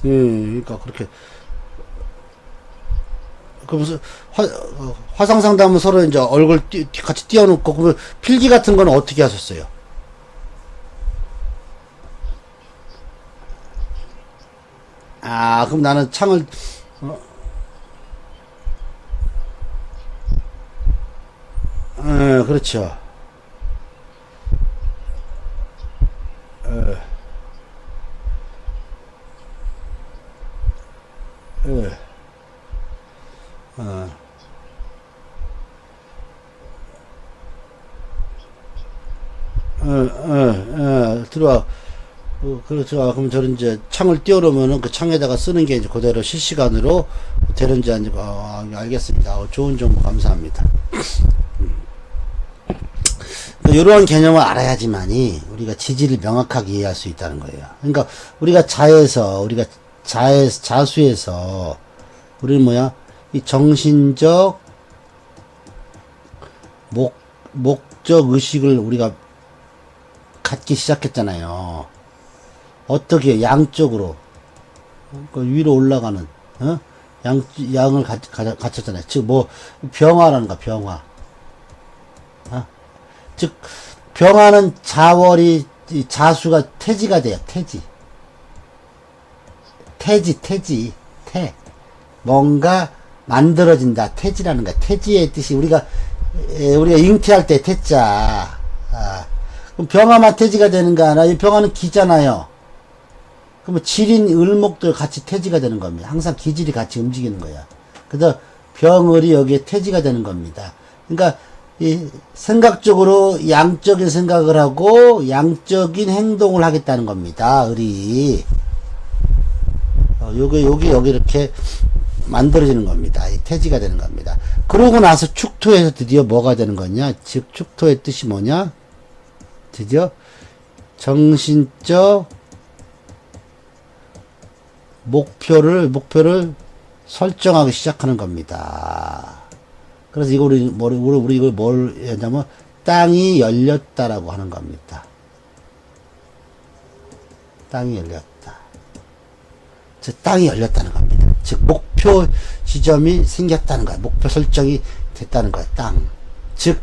그러니까 그렇게 그 무슨 화상 상담은 서로 이제 얼굴 같이 띄워놓고 그러면 필기 같은 거는 어떻게 하셨어요? 아, 그럼 나는 창을 어, 그렇죠. 들어와. 그렇죠. 그럼 저는 이제 창을 띄워놓으면은 그 창에다가 쓰는 게 이제 그대로 실시간으로 되는지 아닌지, 알겠습니다. 좋은 정보 감사합니다. 이러한 개념을 알아야지만이 우리가 지지를 명확하게 이해할 수 있다는 거예요. 그러니까 우리가 자수에서 우리는 뭐야? 이 정신적 목적 의식을 우리가 갖기 시작했잖아요. 어떻게 양쪽으로 그 위로 올라가는 양을 갖췄잖아요. 즉 뭐 병화라는 거 병화. 즉 병화는 자수가 태지가 돼요. 태지 뭔가 만들어진다. 태지라는 거야. 태지의 뜻이 우리가 잉태할 때 태자. 그럼 병화만 태지가 되는 거 아니라 이 병화는 기잖아요. 그러면 질인 을목도 같이 태지가 되는 겁니다. 항상 기질이 같이 움직이는 거야. 그래서 병을이 여기에 태지가 되는 겁니다. 그러니까 이 생각적으로 양적인 생각을 하고 양적인 행동을 하겠다는 겁니다. 을이 여기 이렇게 만들어지는 겁니다. 이 태지가 되는 겁니다. 그러고 나서 축토에서 드디어 뭐가 되는 거냐? 즉 축토의 뜻이 뭐냐? 드디어 정신적 목표를 설정하기 시작하는 겁니다. 그래서 우리 이걸 뭘 하냐면 땅이 열렸다라고 하는 겁니다. 땅이 열렸다. 즉 땅이 열렸다는 겁니다. 즉 목표 지점이 생겼다는 거야. 목표 설정이 됐다는 거야. 땅. 즉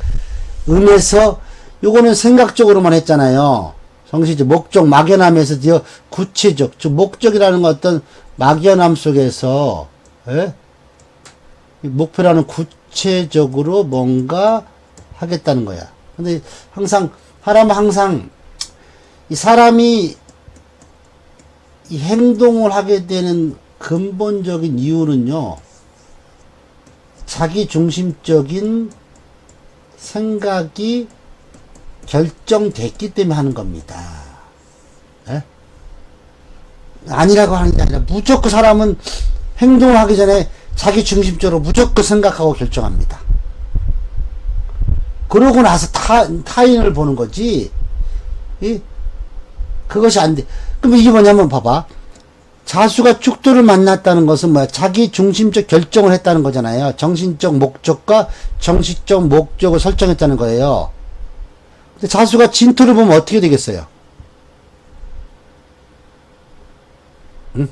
음에서 요거는 생각적으로만 했잖아요. 정신적 목적 막연함에서 드디어 구체적, 즉 목적이라는 건 어떤 막연함 속에서 목표라는 구체적으로 뭔가 하겠다는 거야. 근데 항상 이 사람이 이 행동을 하게 되는 근본적인 이유는요, 자기 중심적인 생각이 결정됐기 때문에 하는 겁니다. 아니라고 하는 게 아니라 무조건 사람은 행동을 하기 전에 자기 중심적으로 무조건 생각하고 결정합니다. 그러고 나서 타인을 보는 거지. 그것이 안 돼. 그럼 이게 뭐냐면 봐봐. 자수가 축토를 만났다는 것은 뭐야? 자기 중심적 결정을 했다는 거잖아요. 정신적 목적과 정신적 목적을 설정했다는 거예요. 근데 자수가 진토를 보면 어떻게 되겠어요? 응?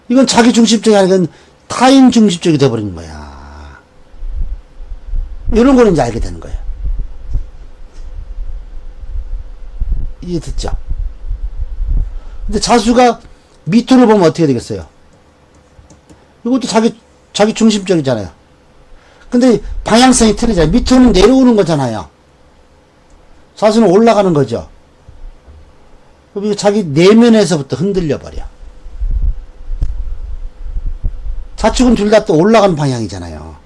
이건 자기 중심적이 아니라 타인 중심적이 돼버리는 거야. 이런 거는 이제 알게 되는 거예요. 이해 됐죠? 근데 자수가 미토를 보면 어떻게 되겠어요? 이것도 자기 중심적이잖아요. 근데 방향성이 틀리잖아요. 미토는 내려오는 거잖아요. 자수는 올라가는 거죠. 그럼 이거 자기 내면에서부터 흔들려 버려. 자축은 둘 다 또 올라가는 방향이잖아요.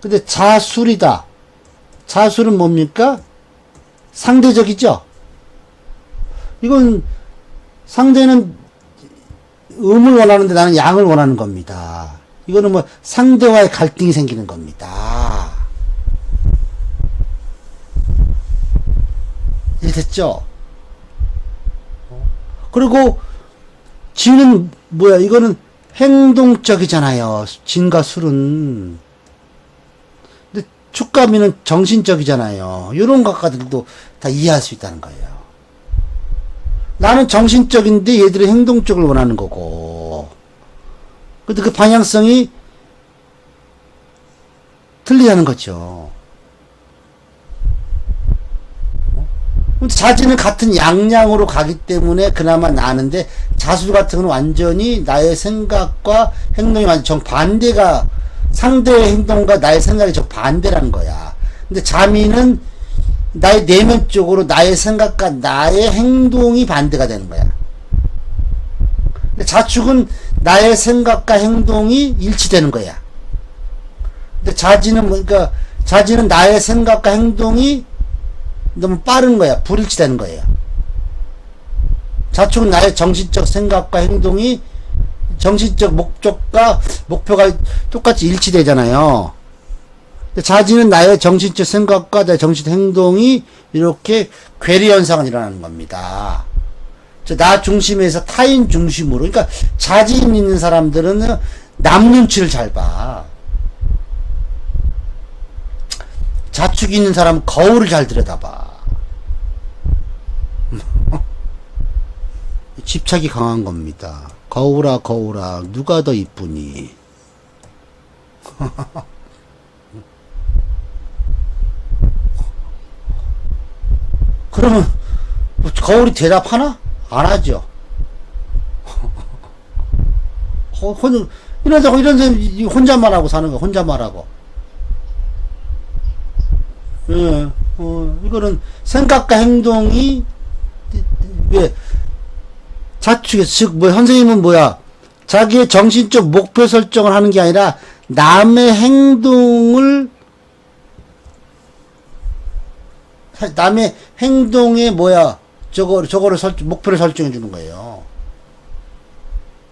근데 자술이다. 자술은 뭡니까? 상대적이죠? 이건 상대는 음을 원하는데 나는 양을 원하는 겁니다. 이거는 뭐 상대와의 갈등이 생기는 겁니다. 이해됐죠? 그리고 지는 뭐야? 이거는 행동적이잖아요. 진과 술은. 근데 축가미는 정신적이잖아요. 이런 것까지도 다 이해할 수 있다는 거예요. 나는 정신적인데 얘들은 행동적을 원하는 거고. 근데 그 방향성이 틀리다는 거죠. 자지는 같은 양양으로 가기 때문에 그나마 나는데, 자수 같은 건 완전히 나의 생각과 행동이 완전 정반대가, 상대의 행동과 나의 생각이 정반대라는 거야. 근데 자미는 나의 내면적으로 나의 생각과 나의 행동이 반대가 되는 거야. 근데 자축은 나의 생각과 행동이 일치되는 거야. 근데 자지는 그러니까 자지는 나의 생각과 행동이 너무 빠른 거야. 불일치되는 거예요. 자축은 나의 정신적 생각과 행동이 정신적 목표가 똑같이 일치되잖아요. 근데 자지는 나의 정신적 생각과 나의 정신적 행동이 이렇게 괴리 현상이 일어나는 겁니다. 나 중심에서 타인 중심으로. 그러니까 자진 있는 사람들은 남 눈치를 잘 봐. 자축이 있는 사람은 거울을 잘 들여다봐. 집착이 강한 겁니다. 거울아 거울아 누가 더 이쁘니? 그러면 거울이 대답하나? 안 하죠. 이런 사람 혼자만 하고 사는 거야. 혼자만 하고. 예, 이거는 생각과 행동이 왜 자축에 즉 뭐 선생님은 뭐야? 자기의 정신적 목표 설정을 하는 게 아니라 남의 행동에 뭐야? 저거를 목표를 설정해 주는 거예요.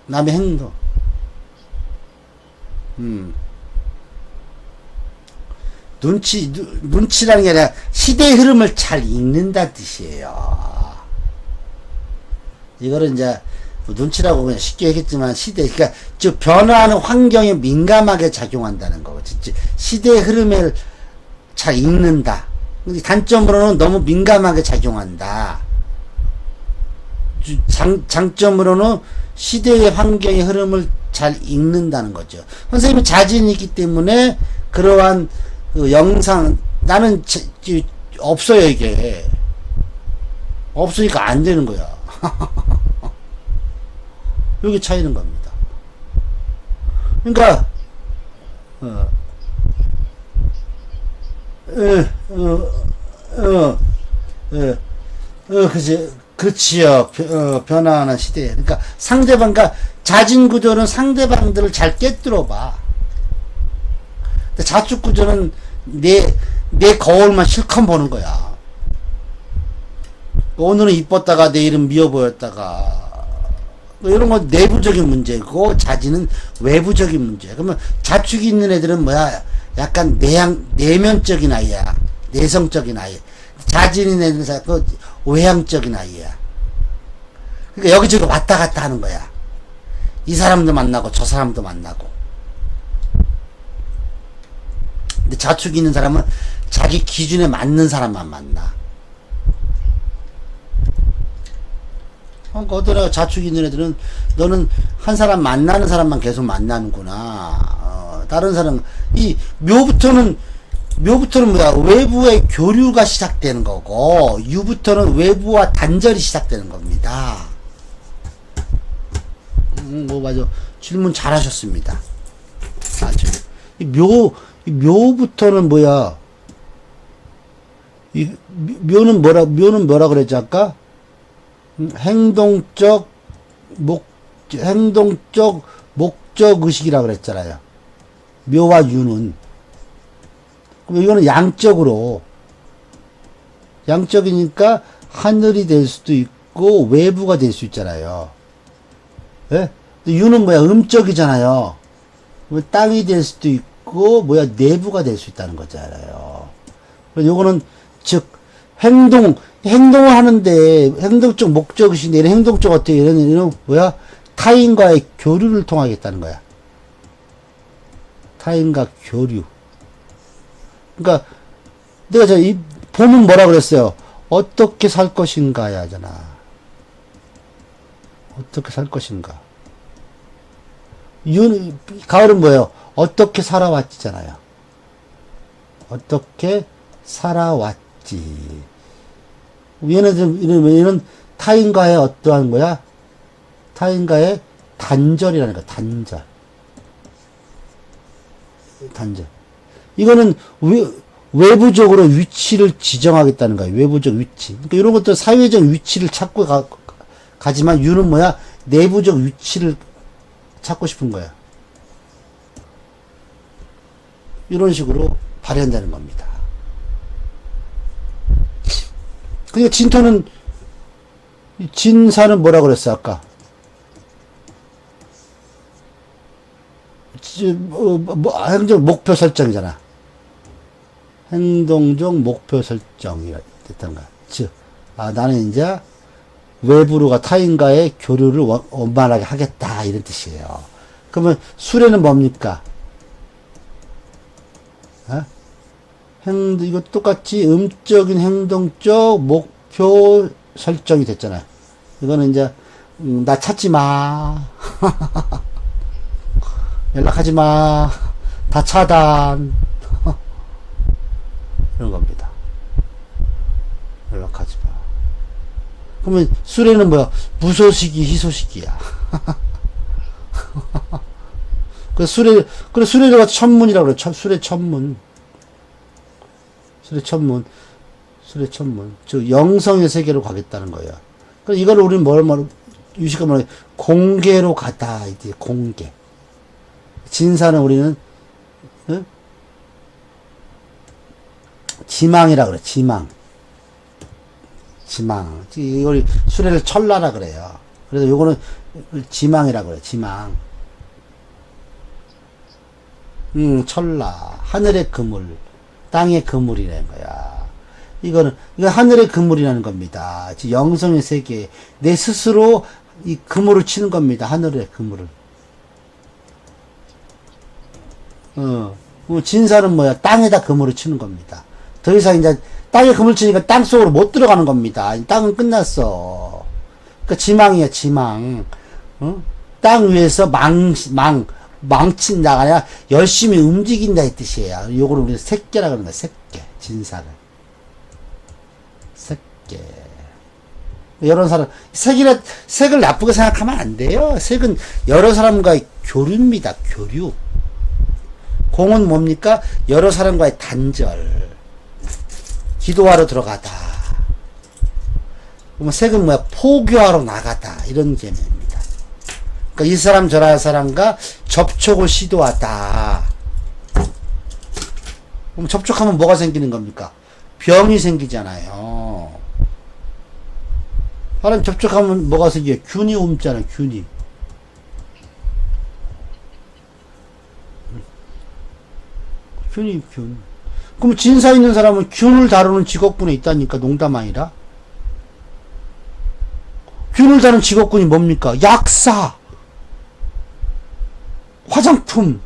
남의 행동. 눈치라는 게 아니라 시대의 흐름을 잘 읽는다 뜻이에요. 이거를 이제 눈치라고 그냥 쉽게 했겠지만 그러니까 즉 변화하는 환경에 민감하게 작용한다는 거지. 시대의 흐름을 잘 읽는다. 근데 단점으로는 너무 민감하게 작용한다. 장점으로는 시대의 환경의 흐름을 잘 읽는다는 거죠. 선생님이 자신이 있기 때문에 그러한 그 영상 나는 없어요. 이게 없으니까 안 되는 거야. 여기 차이는 겁니다. 그러니까 그치요. 변화하는 시대에. 그러니까 상대방과 자진 구조는 상대방들을 잘 꿰뚫어 봐. 근데 자축 구조는 내 거울만 실컷 보는 거야. 오늘은 이뻤다가 내일은 미워 보였다가. 이런 건 내부적인 문제고, 자진은 외부적인 문제. 그러면 자축이 있는 애들은 뭐야? 약간 내면적인 아이야. 내성적인 아이. 자진 있는 애들은 자꾸 외향적인 아이야. 그러니까 여기저기 왔다 갔다 하는 거야. 이 사람도 만나고 저 사람도 만나고. 근데 자축이 있는 사람은 자기 기준에 맞는 사람만 만나. 어떤 자축이 있는 애들은 너는 한 사람 만나는 사람만 계속 만나는구나. 다른 사람 이 묘부터는 뭐야? 외부의 교류가 시작되는 거고, 유부터는 외부와 단절이 시작되는 겁니다. 맞아. 질문 잘 하셨습니다. 아주. 묘부터는 뭐야? 묘는 뭐라 그랬지, 아까? 행동적 목적 의식이라 그랬잖아요. 묘와 유는. 그럼 이거는 양적이니까 하늘이 될 수도 있고 외부가 될 수 있잖아요. 예? 유는 뭐야? 음적이잖아요. 땅이 될 수도 있고 내부가 될 수 있다는 거잖아요. 요거는 즉 행동을 하는데 행동적 목적의식인데, 이런 행동적 어떻게 이런 뭐야? 타인과의 교류를 통하겠다는 거야. 타인과 교류. 그러니까 내가 이 봄은 뭐라 그랬어요? 어떻게 살 것인가야 하잖아. 어떻게 살 것인가. 가을은 뭐예요? 어떻게 살아왔지잖아요. 어떻게 살아왔지. 얘는 타인과의 어떠한 거야? 타인과의 단절이라는 거야. 단절. 이거는 외부적으로 위치를 지정하겠다는 거야. 외부적 위치. 그러니까 이런 것들 사회적 위치를 찾고 가지만 유는 뭐야? 내부적 위치를 찾고 싶은 거야. 이런 식으로 발현되는 겁니다. 그러니까 진사는 뭐라 그랬어, 아까? 행정 목표 설정이잖아. 행동적 목표 설정이 됐던 거야. 즉, 나는 이제 외부로가 타인과의 교류를 원만하게 하겠다. 이런 뜻이에요. 그러면 수레는 뭡니까? 이거 똑같이 음적인 행동적 목표 설정이 됐잖아요. 이거는 이제, 나 찾지 마. 연락하지 마. 다 차단. 이런 겁니다. 연락하지 마. 그러면 수레는 뭐야? 무소식이 희소식이야. 그래 수레가 천문이라고 그래. 수레 천문. 즉 영성의 세계로 가겠다는 거예요. 그럼 이걸 우리는 유식가 말해 공계로 가다. 이제 공계. 진사는 우리는 지망이라 그래. 지망. 이걸 수레를 철라라 그래요. 그래서 요거는 지망이라 그래. 지망. 철라. 하늘의 그물. 땅의 그물이라는 거야. 이거 하늘의 그물이라는 겁니다. 영성의 세계. 내 스스로 이 그물을 치는 겁니다. 하늘의 그물을. 진사는 뭐야? 땅에다 그물을 치는 겁니다. 더 이상 이제 땅에 그물 치니까 땅 속으로 못 들어가는 겁니다. 땅은 끝났어. 그러니까 지망이야, 지망. 땅 위에서 망친다가 아니라 열심히 움직인다 이 뜻이에요. 요거를 우리가 색계라 그러는 거야. 색계. 진사를. 색계. 여러 사람, 색을 나쁘게 생각하면 안 돼요. 색은 여러 사람과의 교류입니다. 교류. 공은 뭡니까? 여러 사람과의 단절. 기도하러 들어가다. 그럼 색은 뭐야? 포교하러 나가다. 이런 개념입니다. 그러니까 이 사람 저라 사람과 접촉을 시도하다. 그럼 접촉하면 뭐가 생기는 겁니까? 병이 생기잖아요. 사람 접촉하면 뭐가 생겨요? 균이 옮잖아요. 균이. 균. 그럼 진사 있는 사람은 균을 다루는 직업군에 있다니까. 농담 아니라. 균을 다루는 직업군이 뭡니까? 약사, 화장품.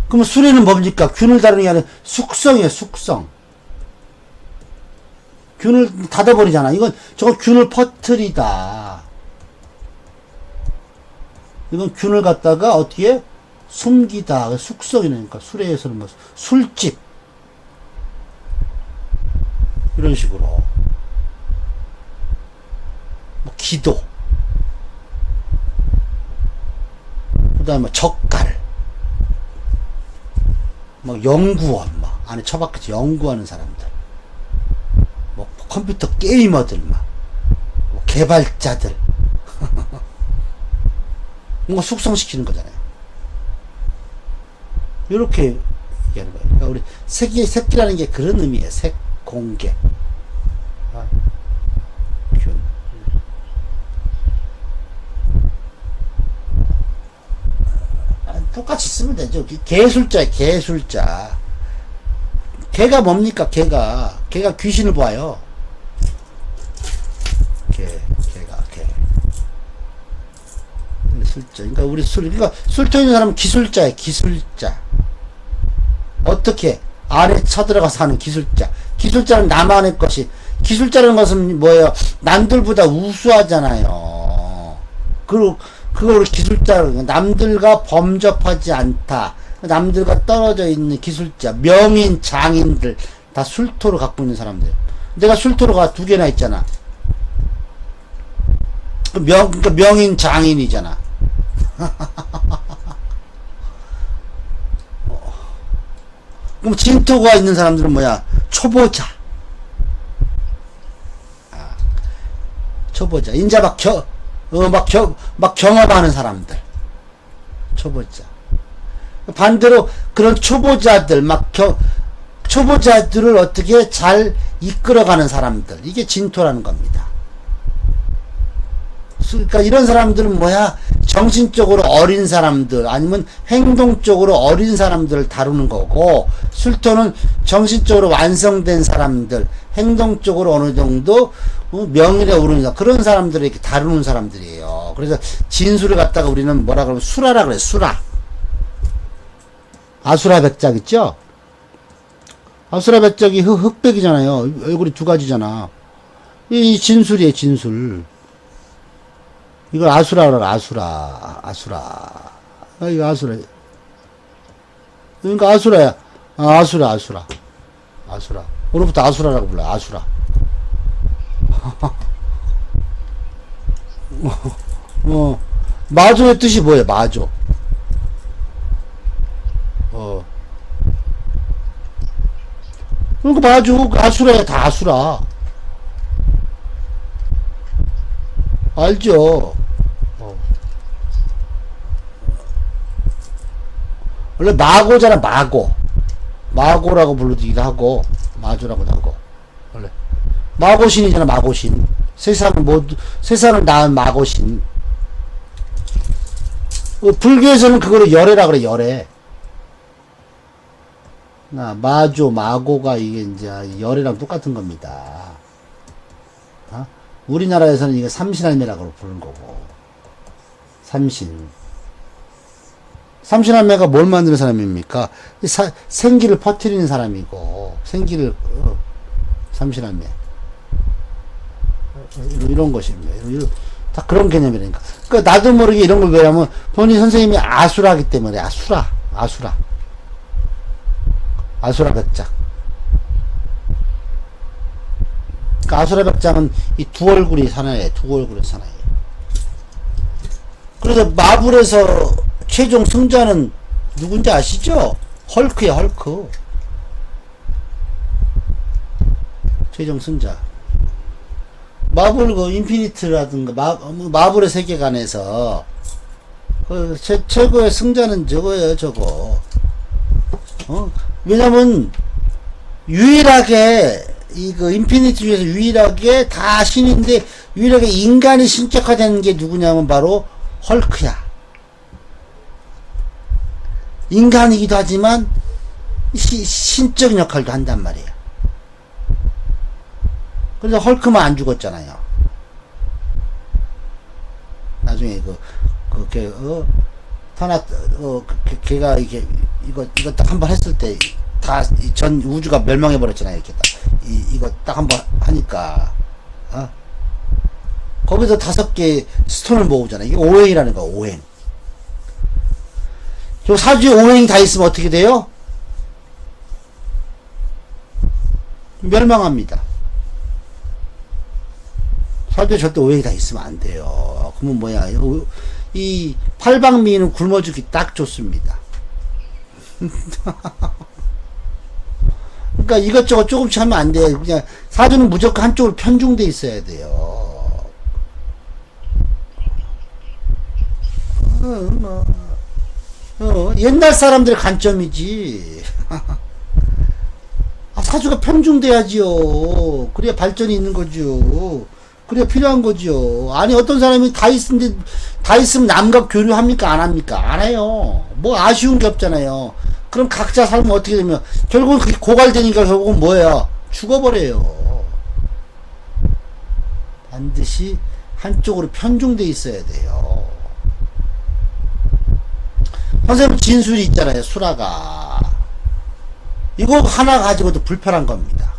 그러면 수레는 뭡니까? 균을 다루는 게 아니라 숙성이에요. 숙성. 균을 닫아버리잖아. 저건 균을 퍼뜨리다. 이건 균을 갖다가 어떻게 숨기다. 숙성이니까 수레에서는 뭐 술집 이런 식으로 뭐 기도, 그다음에 뭐 젓갈, 뭐 연구원, 막 안에 처박혀서 연구하는 사람들, 뭐 컴퓨터 게이머들, 뭐 개발자들. 뭔가 숙성시키는 거잖아요. 이렇게 얘기하는 거예요. 그러니까 우리 색이라는 게 그런 의미예요. 색, 공개. 균. 똑같이 쓰면 되죠. 개술자예요, 개술자. 개가 뭡니까, 개가 걔가 귀신을 봐요. 걔가. 술자. 그러니까 그러니까 술토 있는 사람은 기술자야, 기술자. 어떻게? 안에 쳐들어가서 하는 기술자. 기술자는 나만의 것이. 기술자라는 것은 뭐예요? 남들보다 우수하잖아요. 그걸 기술자, 남들과 범접하지 않다. 남들과 떨어져 있는 기술자. 명인, 장인들. 다 술토를 갖고 있는 사람들. 내가 술토로가 2개나 있잖아. 그러니까 명인, 장인이잖아. 그럼 진토가 있는 사람들은 뭐야? 초보자. 초보자. 인자 막 경험하는 사람들. 초보자. 반대로 그런 초보자들, 초보자들을 어떻게 잘 이끌어가는 사람들. 이게 진토라는 겁니다. 그러니까 이런 사람들은 뭐야? 정신적으로 어린 사람들, 아니면 행동적으로 어린 사람들을 다루는 거고, 술토는 정신적으로 완성된 사람들, 행동적으로 어느 정도 명일에 오르는 사람, 그런 사람들을 이렇게 다루는 사람들이에요. 그래서 진술을 갖다가 우리는 뭐라 그러면 수라라 그래, 수라. 아수라 백작 있죠? 아수라 백작이 흑백이잖아요. 얼굴이 2가지잖아. 이 진술이에요, 진술. 이걸 아수라라고, 아수라. 이거 아수라. 그러니까 아수라야. 아수라. 오늘부터 아수라라고 불러, 아수라. 마조의 뜻이 뭐예요, 마조? 그러니까 마조, 아수라야, 다 아수라. 알죠? 원래 마고잖아, 마고. 마고라고 부르기도 하고, 마조라고도 하고. 원래. 마고신이잖아, 마고신. 세상을 낳은 마고신. 불교에서는 그거를 열애라 그래, 열애. 마조, 마고가 이게 이제 열애랑 똑같은 겁니다. 우리나라에서는 이거 삼신할매라고 부르는 거고. 삼신할매가 뭘 만드는 사람입니까? 생기를 퍼뜨리는 사람이고, 삼신할매. 이런 것입니다. 다 그런 개념이라니까. 그러니까 나도 모르게 이런 걸 왜냐면 본인 선생님이 아수라기 때문에, 아수라 백작. 그러니까 아수라 백작은 이 2얼굴이 사나이에요. 2얼굴이 사나이에요. 그래서 마블에서 최종 승자는 누군지 아시죠? 헐크야, 헐크. 최종 승자. 마블 인피니트라든가 마블의 세계관에서 최고의 승자는 저거예요, 저거. 왜냐면 유일하게 인피니트 중에서 유일하게 다 신인데 유일하게 인간이 신격화되는 게 누구냐면 바로 헐크야. 인간이기도 하지만 신적 역할도 한단 말이에요. 그래서 헐크만 안 죽었잖아요. 나중에 걔가 이거 딱 한 번 했을 때 다 전 우주가 멸망해 버렸잖아요. 이렇게 딱 이거 딱 한 번 하니까 거기서 5개 스톤을 모으잖아요. 이게 오행이라는 거야, 오행. 저 사주에 오행이 다 있으면 어떻게 돼요? 멸망합니다. 사주에 절대 오행이 다 있으면 안 돼요. 그러면 뭐야, 이 팔방미인은 굶어 죽기 딱 좋습니다. 그러니까 이것저것 조금씩 하면 안 돼요. 그냥 사주는 무조건 한쪽으로 편중돼 있어야 돼요. 옛날 사람들의 관점이지. 사주가 편중돼야지요. 그래야 발전이 있는 거죠. 그래야 필요한 거죠. 아니, 어떤 사람이 다 있으면 남과 교류합니까? 안 합니까? 안 해요. 뭐 아쉬운 게 없잖아요. 그럼 각자 살면 어떻게 되면, 결국은 그게 고갈되니까 결국은 뭐예요? 죽어버려요. 반드시 한쪽으로 편중돼 있어야 돼요. 선생님 진술이 있잖아요. 수라가 이거 하나 가지고도 불편한 겁니다.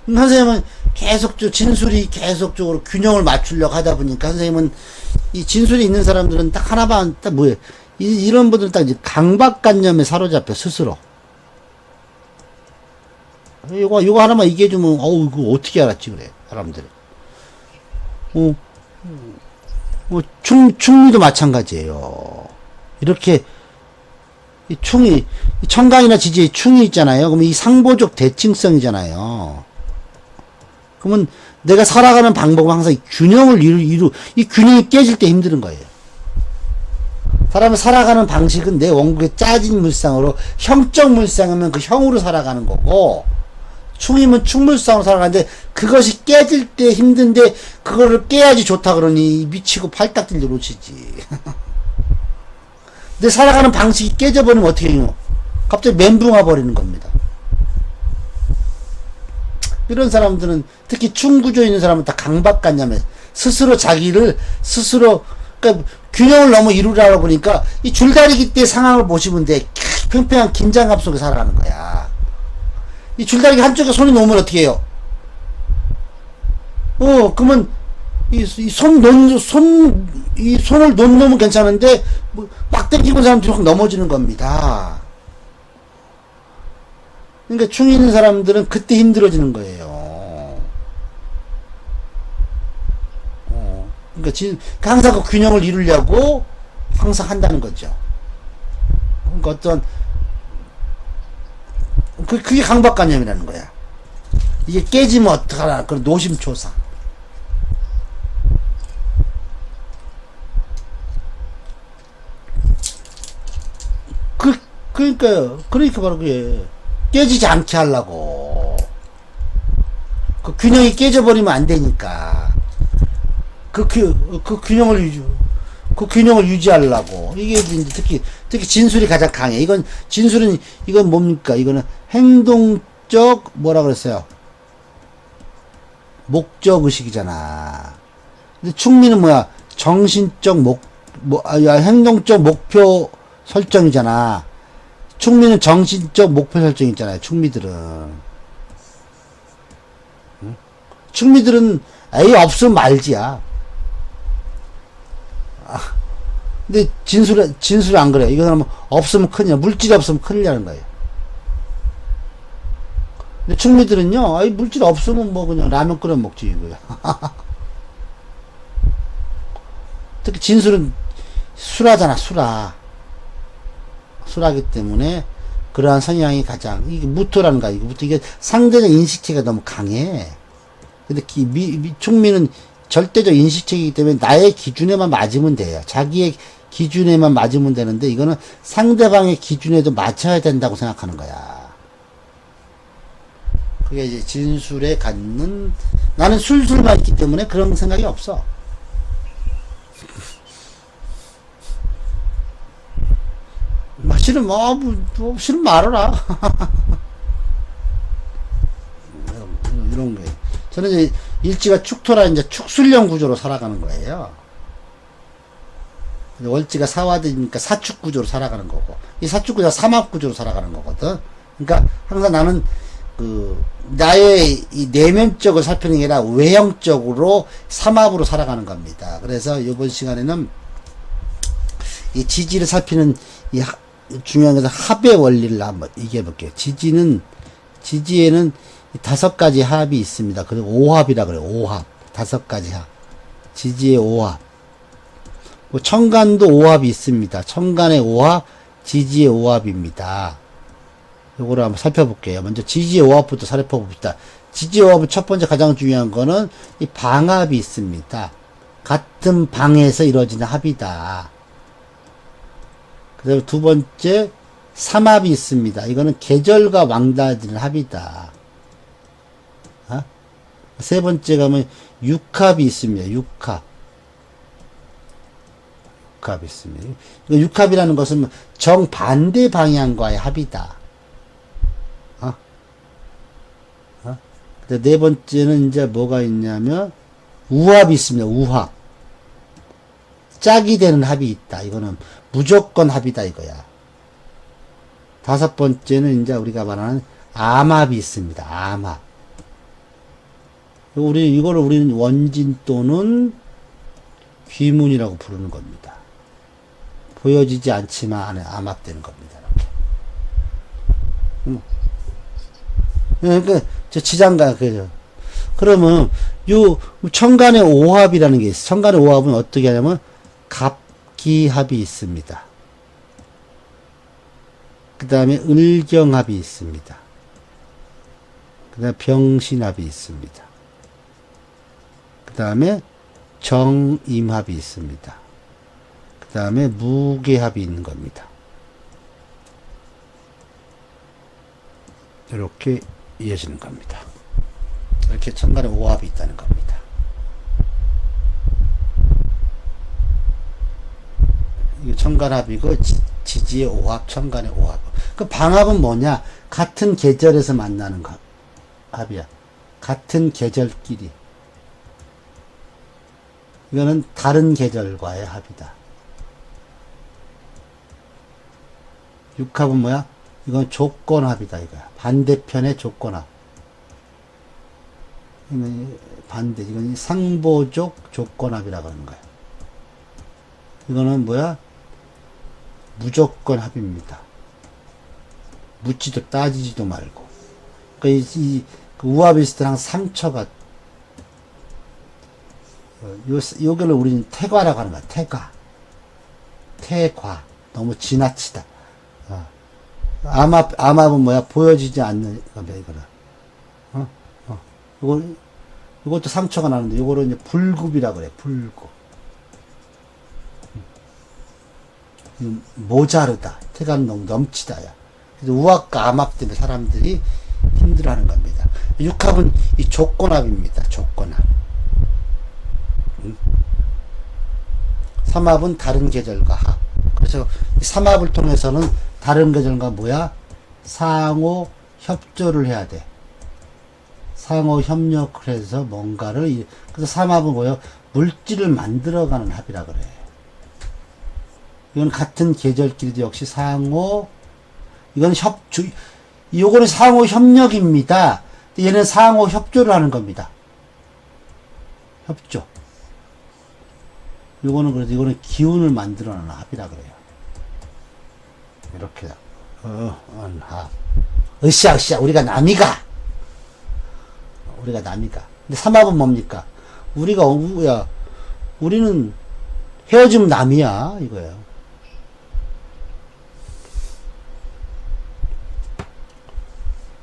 선생님은 계속적으로 진술이 계속적으로 균형을 맞추려고 하다 보니까 선생님은 이 진술이 있는 사람들은 딱 하나만 딱 뭐예요? 이런 분들은 딱 이제 강박관념에 사로잡혀 스스로. 이거 하나만 얘기해주면 이거 어떻게 알았지 그래 사람들이. 충리도 마찬가지예요. 이렇게 이 충이 청강이나 지지에 충이 있잖아요. 그러면 이 상보적 대칭성이잖아요. 그러면 내가 살아가는 방법은 항상 이 균형을 이 균형이 깨질 때 힘든 거예요. 사람이 살아가는 방식은 내 원국의 짜진 물상으로 형적 물상이면 그 형으로 살아가는 거고 충이면 충물상으로 살아가는데 그것이 깨질 때 힘든데 그거를 깨야지 좋다 그러니 미치고 팔딱들려 놓치지. 내 살아가는 방식이 깨져버리면 어떻게 해요? 갑자기 멘붕 와버리는 겁니다. 이런 사람들은 특히 충구조에 있는 사람은 다 강박관념에 스스로 자기를 스스로 그러니까 균형을 너무 이루려고 보니까 이 줄다리기 때 상황을 보시면 돼. 팽팽한 긴장감 속에 살아가는 거야. 이 줄다리기 한쪽에 손이 놓으면 어떻게 해요? 그러면 이 손을 놓으면 괜찮은데 막 당기고 사람들이 확 넘어지는 겁니다. 그러니까 충이 있는 사람들은 그때 힘들어지는 거예요. 그러니까 항상 그 균형을 이루려고 항상 한다는 거죠. 그러니까 어떤 그게 강박관념이라는 거야. 이게 깨지면 어떡하나 그런 노심초사. 그러니까 바로 그게 깨지지 않게 하려고. 그 균형이 깨져버리면 안 되니까. 그 균형을 유지하려고. 이게 이제 특히 진술이 가장 강해. 이건 뭡니까? 이거는 행동적, 뭐라 그랬어요? 목적의식이잖아. 근데 충미는 뭐야? 정신적 행동적 목표 설정이잖아. 충미는 정신적 목표 설정 있잖아요. 충미들은. 충미들은 에이 없으면 말지야. 근데 진술은 안 그래. 이거는 뭐 없으면 큰일이야. 물질이 없으면 큰일이라는 거예요. 근데 충미들은요, 아이 물질 없으면 뭐 그냥 라면 끓여 먹지 이거야. 특히 진술은 수라잖아. 수라기 때문에 그러한 성향이 가장 이게 무토라는 거야. 이게 상대적 인식체가 너무 강해. 근데 충미는 절대적 인식체이기 때문에 나의 기준에만 맞으면 돼요. 자기의 기준에만 맞으면 되는데 이거는 상대방의 기준에도 맞춰야 된다고 생각하는 거야. 그게 이제 진술에 갖는 나는 술술만 있기 때문에 그런 생각이 없어. 싫으면 말아라. 이런 게. 저는 이제 일지가 축토라 이제 축술령 구조로 살아가는 거예요. 월지가 사화되니까 사축 구조로 살아가는 거고, 이 사축 구조가 삼합 구조로 살아가는 거거든. 그러니까 항상 나는 나의 이 내면적을 살피는 게 아니라 외형적으로 삼합으로 살아가는 겁니다. 그래서 이번 시간에는 이 지지를 살피는 중요한 것은 합의 원리를 한번 얘기해 볼게요. 지지에는 5가지 합이 있습니다. 그리고 5합이라 그래요. 5합. 5가지 합. 지지의 5합. 청간도 5합이 있습니다. 청간의 5합, 지지의 5합입니다. 요거를 한번 살펴볼게요. 먼저 지지의 5합부터 살펴봅시다. 지지의 5합은 첫 번째 가장 중요한 거는 이 방합이 있습니다. 같은 방에서 이루어지는 합이다. 그 다음에 두 번째, 삼합이 있습니다. 이거는 계절과 왕다지는 합이다. 세 번째 가면 육합이 있습니다. 육합이 있습니다. 육합이라는 것은 정반대 방향과의 합이다. 네 번째는 이제 뭐가 있냐면 우합이 있습니다. 우합. 짝이 되는 합이 있다. 이거는 무조건 합이다 이거야. 다섯 번째는 이제 우리가 말하는 암합이 있습니다. 암합. 이거를 우리는 원진 또는 귀문이라고 부르는 겁니다. 보여지지 않지만 안에 암합되는 겁니다. 이렇게. 그러니까 저 지장가 그죠. 그러면 요 천간의 오합이라는 게 있어. 천간의 오합은 어떻게 하냐면 갑기합이 있습니다. 그 다음에 을경합이 있습니다. 그 다음에 병신합이 있습니다. 그 다음에 정임합이 있습니다. 그 다음에 무게합이 있는 겁니다. 이렇게 이어지는 겁니다. 이렇게 천간에 오합이 있다는 겁니다. 이거 천간합이고 지지의 오합, 천간의 오합. 그 방합은 뭐냐? 같은 계절에서 만나는 합이야. 같은 계절끼리. 이거는 다른 계절과의 합이다. 육합은 뭐야? 이건 조건합이다 이거야. 반대편의 조건합. 반대. 이건 상보족 조건합이라고 하는 거야. 이거는 뭐야? 무조건 합입니다. 묻지도 따지지도 말고. 그러니까 그 우합이 있을 때랑 삼처가 요거를 우리는 태과라고 하는 거야. 태과. 너무 지나치다. 암합은 뭐야? 보여지지 않는 겁니다. 이거는. 이것도 상처가 나는데, 요거를 이제 불급이라고 그래. 불급. 모자르다. 태가 너무 넘치다야. 그래서 우합과 암합 때문에 사람들이 힘들어하는 겁니다. 육합은 이 조건합입니다. 조건합. 삼합은 다른 계절과 합. 그래서 이 삼합을 통해서는 다른 계절과 뭐야? 상호 협조를 해야 돼. 상호 협력을 해서 뭔가를, 그래서 삼합은 뭐야? 물질을 만들어가는 합이라 그래. 이건 같은 계절끼리도 역시 상호, 이건 요거는 상호 협력입니다. 얘는 상호 협조를 하는 겁니다. 협조. 요거는 그래도 이거는 기운을 만들어내는 합이라 그래요. 이렇게 합. 으쌰 우리가 남이가. 근데 삼합은 뭡니까? 우리는 헤어지면 남이야 이거야.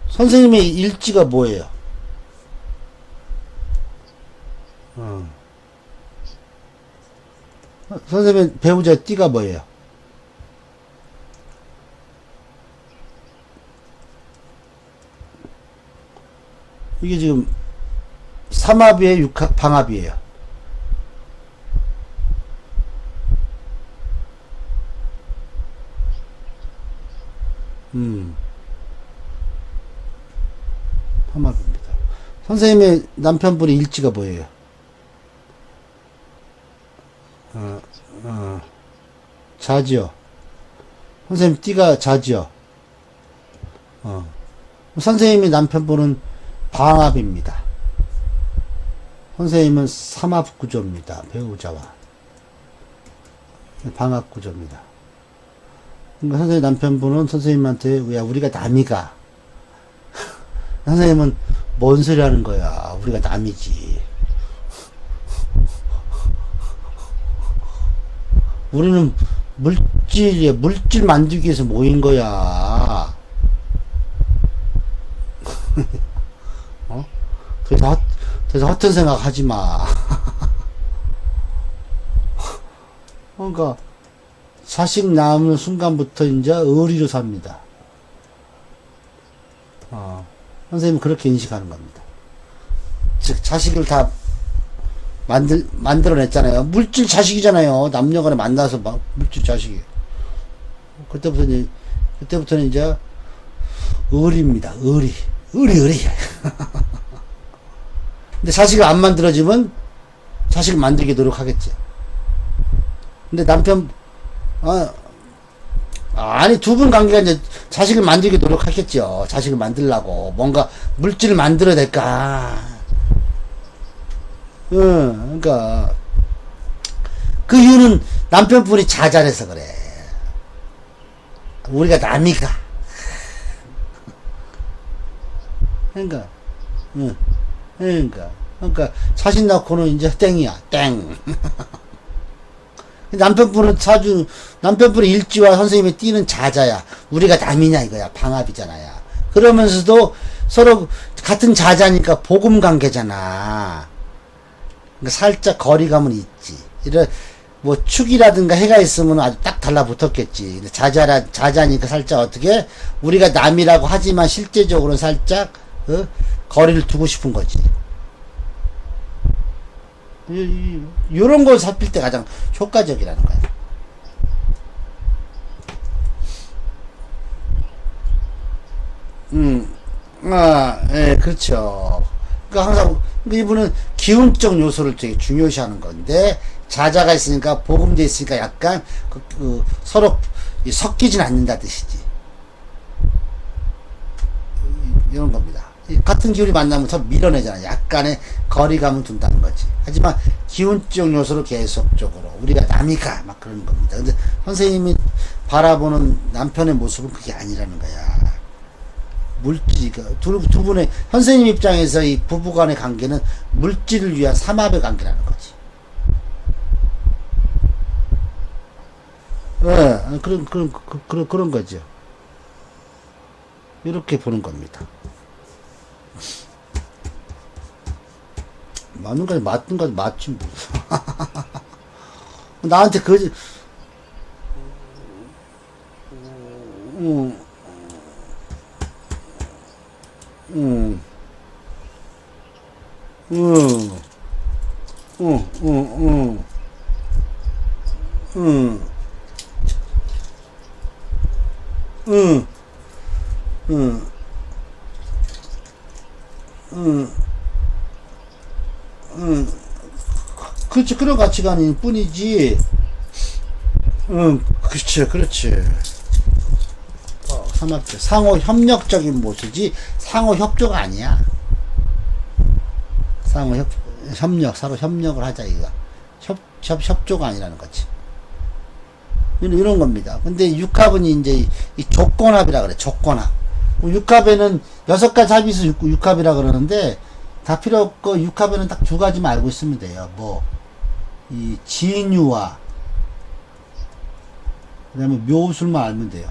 선생님의 일지가 뭐예요? 선생님 배우자 띠가 뭐예요? 이게 지금 삼합이에요, 육합, 방합이에요? 삼합입니다. 선생님의 남편분의 일지가 뭐예요? 자지요. 선생님 띠가 자지요. 선생님의 남편분은 방합입니다. 선생님은 삼합 구조입니다. 배우자와 방합 구조입니다. 그러니까 선생님 남편분은 선생님한테 왜 우리가 남이가 선생님은 뭔 소리 하는 거야. 우리가 남이지. 우리는 물질 만들기 위해서 모인 거야. 그래서 허튼 생각 하지 마. 그러니까, 자식 낳는 순간부터 이제 의리로 삽니다. 선생님은 그렇게 인식하는 겁니다. 즉, 자식을 다 만들어냈잖아요. 물질 자식이잖아요. 남녀간에 만나서 막, 물질 자식이. 그때부터는 이제, 의리입니다. 의리. 근데 자식을 안 만들어지면 자식을 만들게 노력하겠지. 근데 남편, 아니, 두 분 관계가 이제 자식을 만들게 노력하겠죠. 자식을 만들라고. 뭔가 물질을 만들어야 될까. 그러니까. 그 이유는 남편분이 자잘해서 그래. 우리가 남이가. 그러니까, 그러니까 자식 낳고는 이제 땡이야, 땡. 남편분은 일지와 선생님이 띄는 자자야. 우리가 남이냐 이거야. 방합이잖아요. 그러면서도 서로 같은 자자니까 복음 관계잖아. 그러니까 살짝 거리감은 있지. 이런 뭐 축이라든가 해가 있으면 아주 딱 달라붙었겠지. 자자니까 살짝 어떻게 우리가 남이라고 하지만 실제적으로는 살짝 거리를 두고 싶은 거지. 요런 걸 살필 때 가장 효과적이라는 거야. 예, 그렇죠. 그러니까 항상 이분은 기운적 요소를 되게 중요시하는 건데 자자가 있으니까 복음돼 있으니까 약간 서로 섞이진 않는다 뜻이지. 이런 겁니다. 같은 기운이 만나면 더 밀어내잖아. 약간의 거리감을 둔다는 거지. 하지만 기운적 요소로 계속적으로 우리가 남이가 막 그러는 겁니다. 근데 선생님이 바라보는 남편의 모습은 그게 아니라는 거야. 두 분의 선생님 입장에서 이 부부간의 관계는 물질을 위한 삼합의 관계라는 거지. 그런 거죠. 이렇게 보는 겁니다. 맞든가 맞지 뭐. 나한테 응, 응, 응, 응, 응, 응, 응, 응, 응, 응. 그렇지, 그런 가치관일 뿐이지. 응, 그렇지, 그렇지. 삼합적, 상호 협력적인 모습이지, 상호 협조가 아니야. 상호 협력, 서로 협력을 하자, 이거. 협조가 아니라는 거지. 이런 겁니다. 근데 육합은 이제 이 조건합이라 그래, 조건합. 육합에는 6가지 합이 있어 육합이라 그러는데, 다 필요 없고, 육합에는 딱 2가지만 알고 있으면 돼요. 이 진유와, 그 다음에 묘술만 알면 돼요.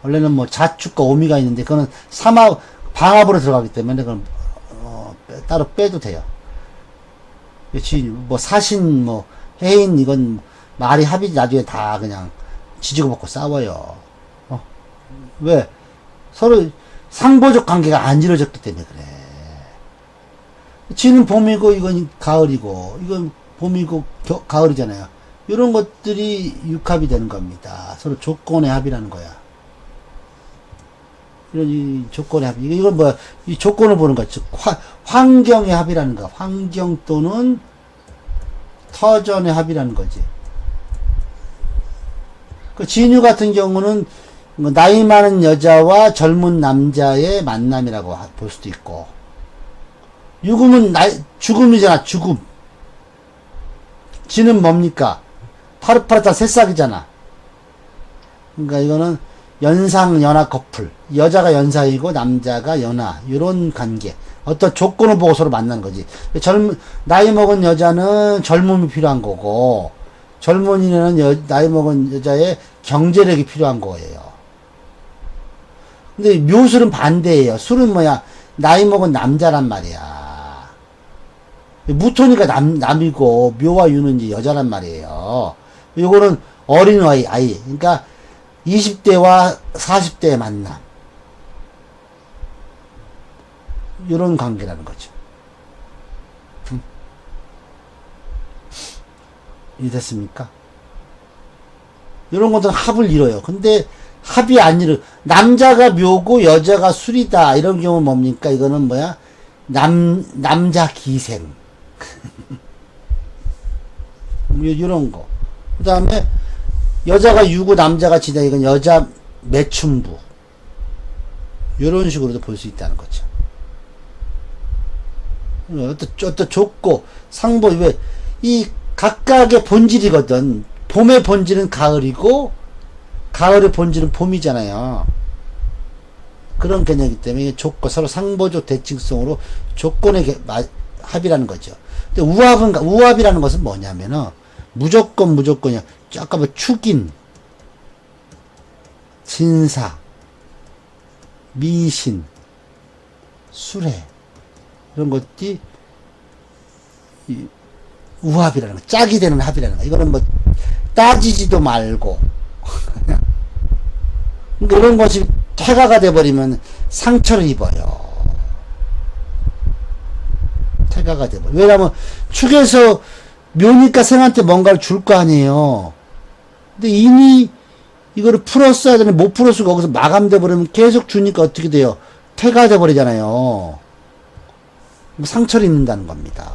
원래는 뭐 자축과 오미가 있는데, 그거는 방합으로 들어가기 때문에, 그건, 따로 빼도 돼요. 뭐 사신, 뭐, 해인, 이건 말이 합이지, 나중에 다 그냥 지지고 먹고 싸워요. 왜? 서로 상보적 관계가 안 이루어졌기 때문에 그래. 지는 봄이고, 이건 가을이고, 이건 봄이고, 가을이잖아요. 이런 것들이 육합이 되는 겁니다. 서로 조건의 합이라는 거야. 이런 이 조건의 합. 이건 뭐야? 이 조건을 보는 거야. 즉, 환경의 합이라는 거야. 환경 또는 터전의 합이라는 거지. 그 진유 같은 경우는 뭐 나이 많은 여자와 젊은 남자의 만남이라고 볼 수도 있고, 유금은 죽음이잖아, 죽음. 진은 뭡니까? 파릇파릇한 새싹이잖아. 그러니까 이거는 연상 연하 커플, 여자가 연상이고 남자가 연하, 이런 관계, 어떤 조건을 보고 서로 만나는 거지. 나이 먹은 여자는 젊음이 필요한 거고, 젊은이는 나이 먹은 여자의 경제력이 필요한 거예요. 근데 묘술은 반대예요. 술은 뭐야? 나이 먹은 남자란 말이야. 무토니까 남이고, 묘와 유는 이제 여자란 말이에요. 요거는 어린 아이. 그러니까 20대와 40대의 만남. 이런 관계라는 거죠. 이해됐습니까? 이런 것들은 합을 이뤄요. 근데 합이 안 이루, 남자가 묘고 여자가 술이다. 이런 경우는 뭡니까? 이거는 뭐야? 남자 기생. 이런 거. 그 다음에 여자가 유고 남자가 지다. 이건 여자 매춘부. 이런 식으로도 볼 수 있다는 거죠. 어떤 좁고 상보, 왜 이 각각의 본질이거든. 봄의 본질은 가을이고 가을의 본질은 봄이잖아요. 그런 개념이기 때문에 좁고 서로 상보적 대칭성으로 조건의 합이라는 거죠. 근데 우합이라는 것은 뭐냐면은 무조건이야. 아까 뭐 축인, 진사, 미신, 수레 이런 것들이 우합이라는 거, 짝이 되는 합이라는 거. 이거는 뭐 따지지도 말고 그러니까 이런 것이 태가가 돼버리면 상처를 입어요. 태가가 돼버려. 왜냐면 축에서 묘니까 생한테 뭔가를 줄 거 아니에요. 근데 인이 이거를 풀었어야 되는데 못 풀었고 거기서 마감돼 버리면 계속 주니까 어떻게 돼요? 태가 돼버리잖아요. 상처를 입는다는 겁니다.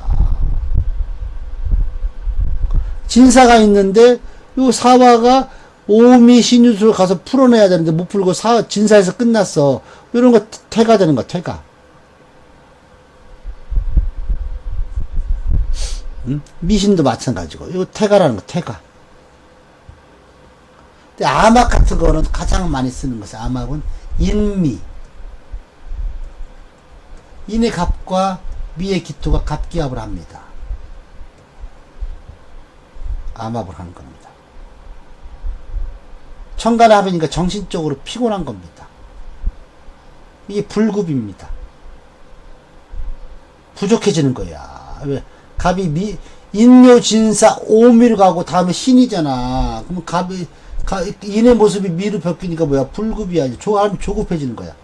진사가 있는데 요 사화가 오미 신유수를 가서 풀어내야 되는데 못 풀고 진사에서 끝났어. 이런 거 태가 되는 거, 태가. 응? 미신도 마찬가지고. 이거 태가라는 거, 태가. 근데 암흑 같은 거는 가장 많이 쓰는 것이 암흑은 인미. 인의 갑과 미의 기토가 갑기합을 합니다. 암합을 하는 겁니다. 천간의 합이니까 정신적으로 피곤한 겁니다. 이게 불급입니다. 부족해지는 거야. 왜? 갑이 인묘 진사 오미를 가고 다음에 신이잖아. 그럼 인의 모습이 미로 바뀌니까 뭐야? 불급이야. 조급해지는 거야.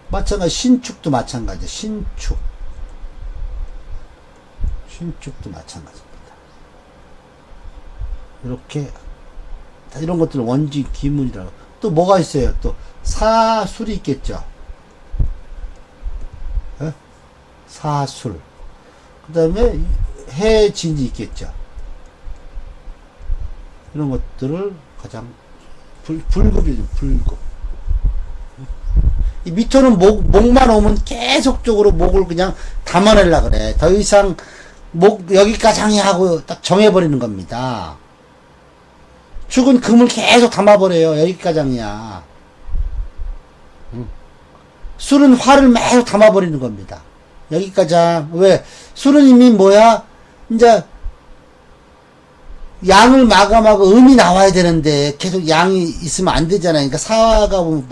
마찬가지 신축도 마찬가지야. 신축도 마찬가지입니다. 이렇게 이런 것들은 원지 기문이라고. 또 뭐가 있어요? 또 사술이 있겠죠. 에? 사술. 그 다음에 해진이 있겠죠. 이런 것들을 가장 불급이죠. 불급. 이 미토는 목만 오면 계속적으로 목을 그냥 담아내려 그래. 더 이상 여기까지 하고 딱 정해버리는 겁니다. 축은 금을 계속 담아버려요. 여기까지야. 술은 화를 계속 담아버리는 겁니다. 여기까지. 왜? 술은 이미 뭐야? 이제 양을 마감하고 음이 나와야 되는데 계속 양이 있으면 안 되잖아요. 그러니까 사화가 보면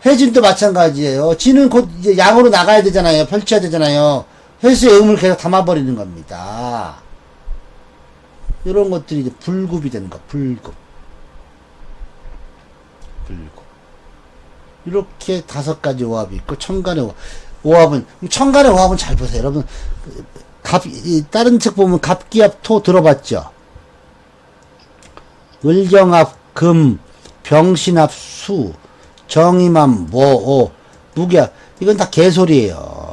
해진도 마찬가지예요. 지는 곧 이제 양으로 나가야 되잖아요. 펼쳐야 되잖아요. 회수의 음을 계속 담아버리는 겁니다. 이런 것들이 이제 불급이 되는 거. 불급. 이렇게 5가지 오합이 있고, 천간의 천간의 오합은 잘 보세요. 여러분, 다른 책 보면 갑기합 토 들어봤죠? 을경합 금, 병신합 수, 정임합 모, 무기합. 이건 다 개소리예요.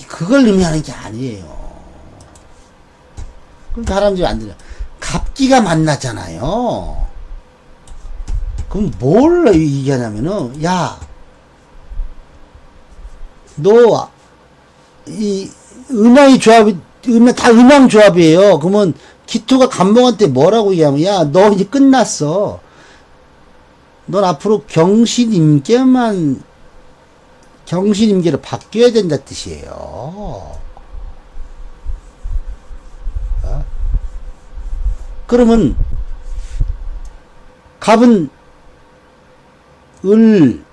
그걸 의미하는 게 아니에요. 그럼 사람들이 안 들려. 갑기가 만나잖아요. 그럼 뭘 얘기하냐면은, 야, 너, 음양이 조합이, 다 음양 조합이에요. 그러면 기토가 간목한테 뭐라고 얘기하면, 야, 너 이제 끝났어. 넌 앞으로 경신임계로 바뀌어야 된다 뜻이에요. 그러면 갑은 을,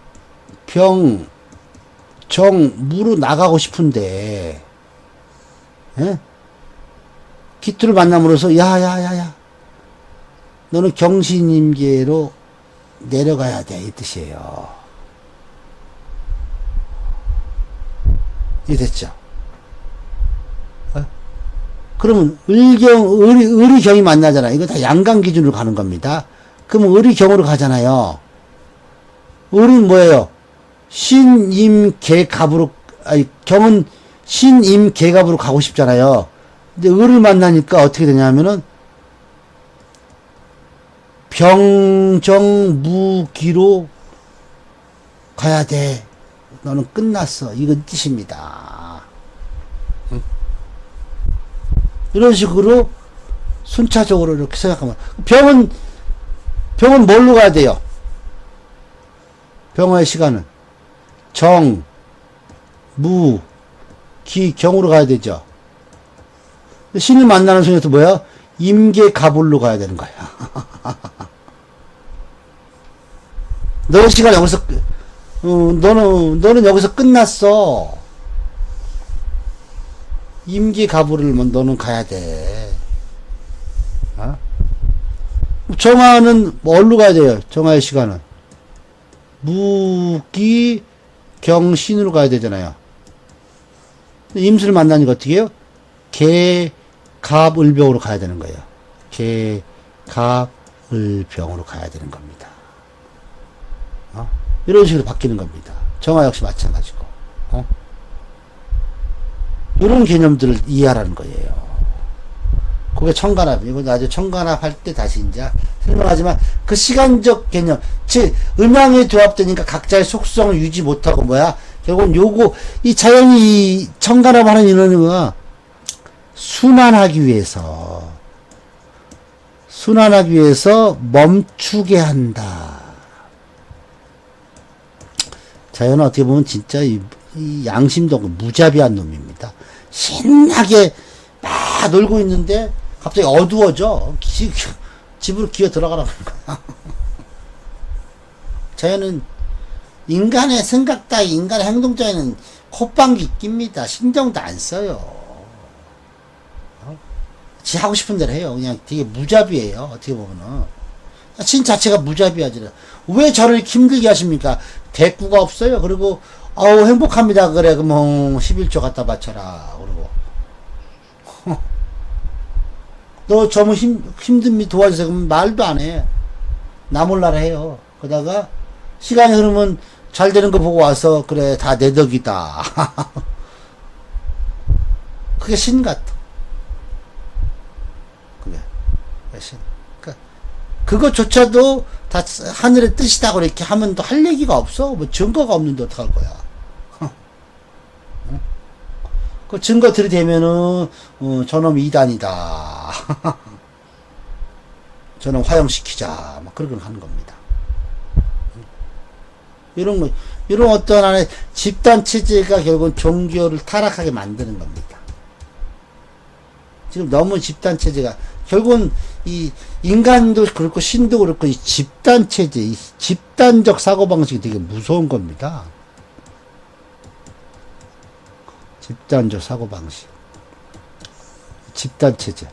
병, 정, 무로 나가고 싶은데 기토를 만남으로써 야야야야 너는 경신임계로 내려가야 돼 이 뜻이에요. 이해됐죠? 그러면 을이 경이 만나잖아. 이거 다 양강 기준으로 가는 겁니다. 그러면 을이 경으로 가잖아요. 을은 뭐예요? 신, 임, 개, 갑으로, 아니, 경은 신, 임, 개, 갑으로 가고 싶잖아요. 근데 을을 만나니까 어떻게 되냐면은, 병, 정, 무, 기로 가야 돼. 너는 끝났어. 이건 뜻입니다. 응? 이런 식으로 순차적으로 이렇게 생각하면, 병은 뭘로 가야 돼요? 병화의 시간은 정, 무, 기, 경으로 가야 되죠. 신을 만나는 순간에서 뭐야? 임계, 갑을로 가야 되는 거야. 너의 시간 여기서, 너는 여기서 끝났어. 임계, 갑을 너는 가야 돼. 어? 정화는 뭘로 가야 돼요? 정화의 시간은 무기 경신으로 가야 되잖아요. 임수를 만나니까 어떻게 해요? 개, 갑, 을병으로 가야 되는 거예요. 개, 갑, 을병으로 가야 되는 겁니다. 이런 식으로 바뀌는 겁니다. 정화 역시 마찬가지고. 이런 개념들을 이해하라는 거예요. 그게 청간합. 이거 나중에 청간합 할 때 다시 이제 설명하지만 그 시간적 개념, 즉 음양이 조합되니까 각자의 속성을 유지 못하고 뭐야? 결국은 요거 이 자연이 청간합하는 이유는 순환하기 위해서 멈추게 한다. 자연은 어떻게 보면 진짜 이 양심도 없고 무자비한 놈입니다. 신나게 막 놀고 있는데 갑자기 어두워져. 집으로 기어 들어가라고 하는 거야. 자연은 인간의 생각 따위, 인간의 행동 따위는 콧방귀 낍니다. 신경도 안 써요. 지 하고 싶은 대로 해요. 그냥 되게 무자비해요. 어떻게 보면은. 신 자체가 무자비하지. 왜 저를 힘들게 하십니까? 대꾸가 없어요. 그리고, 행복합니다. 그래. 그럼 11조 갖다 바쳐라. 그러고. 너 저무 힘듭니다. 도와주세요. 그럼 말도 안 해. 나 몰라라 해요. 그러다가, 시간이 흐르면 잘 되는 거 보고 와서, 그래, 다 내 덕이다. 그게 신 같아. 그게 신. 그러니까 그것조차도 다 하늘의 뜻이다. 이렇게 하면 또 할 얘기가 없어. 뭐 증거가 없는데 어떡할 거야. 그 증거 들이대면은, 저놈 이단이다. 저놈 화형시키자. 막 그런 걸 하는 겁니다. 이런 어떤 안에 집단체제가 결국은 종교를 타락하게 만드는 겁니다. 지금 너무 집단체제가, 결국은 이 인간도 그렇고 신도 그렇고 이 집단체제, 이 집단적 사고방식이 되게 무서운 겁니다. 집단적 사고방식. 집단체제.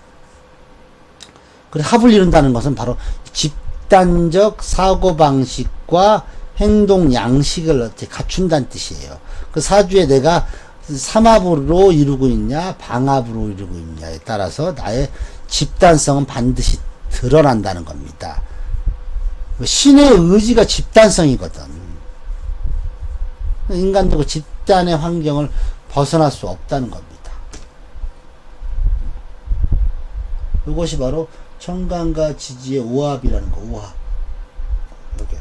그래, 합을 이룬다는 것은 바로 집단적 사고방식과 행동 양식을 어떻게 갖춘다는 뜻이에요. 그 사주에 내가 삼합으로 이루고 있냐, 방합으로 이루고 있냐에 따라서 나의 집단성은 반드시 드러난다는 겁니다. 신의 의지가 집단성이거든. 인간도 그 집단의 환경을 벗어날 수 없다는 겁니다. 이것이 바로 청간과 지지의 오합이라는 거, 오합. 이렇게.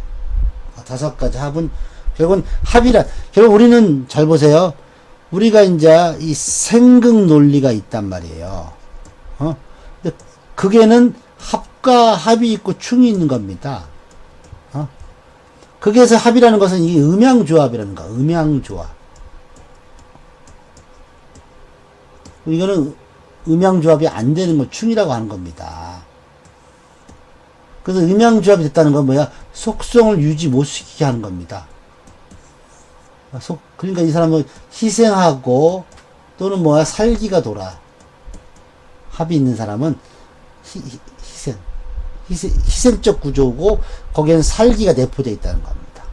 5가지 합은, 결국은 결국 우리는 잘 보세요. 우리가 이제 이 생극 논리가 있단 말이에요. 근데 극에는 합과 합이 있고 충이 있는 겁니다. 극에서 합이라는 것은 이 음양조합이라는 거, 음양조합. 이거는 음양조합이 안 되는 걸 충이라고 하는 겁니다. 그래서 음양조합이 됐다는 건 뭐야? 속성을 유지 못 시키게 하는 겁니다. 그러니까 이 사람은 희생하고 또는 뭐야? 살기가 돌아. 합이 있는 사람은 희생적 구조고 거기에는 살기가 내포되어 있다는 겁니다.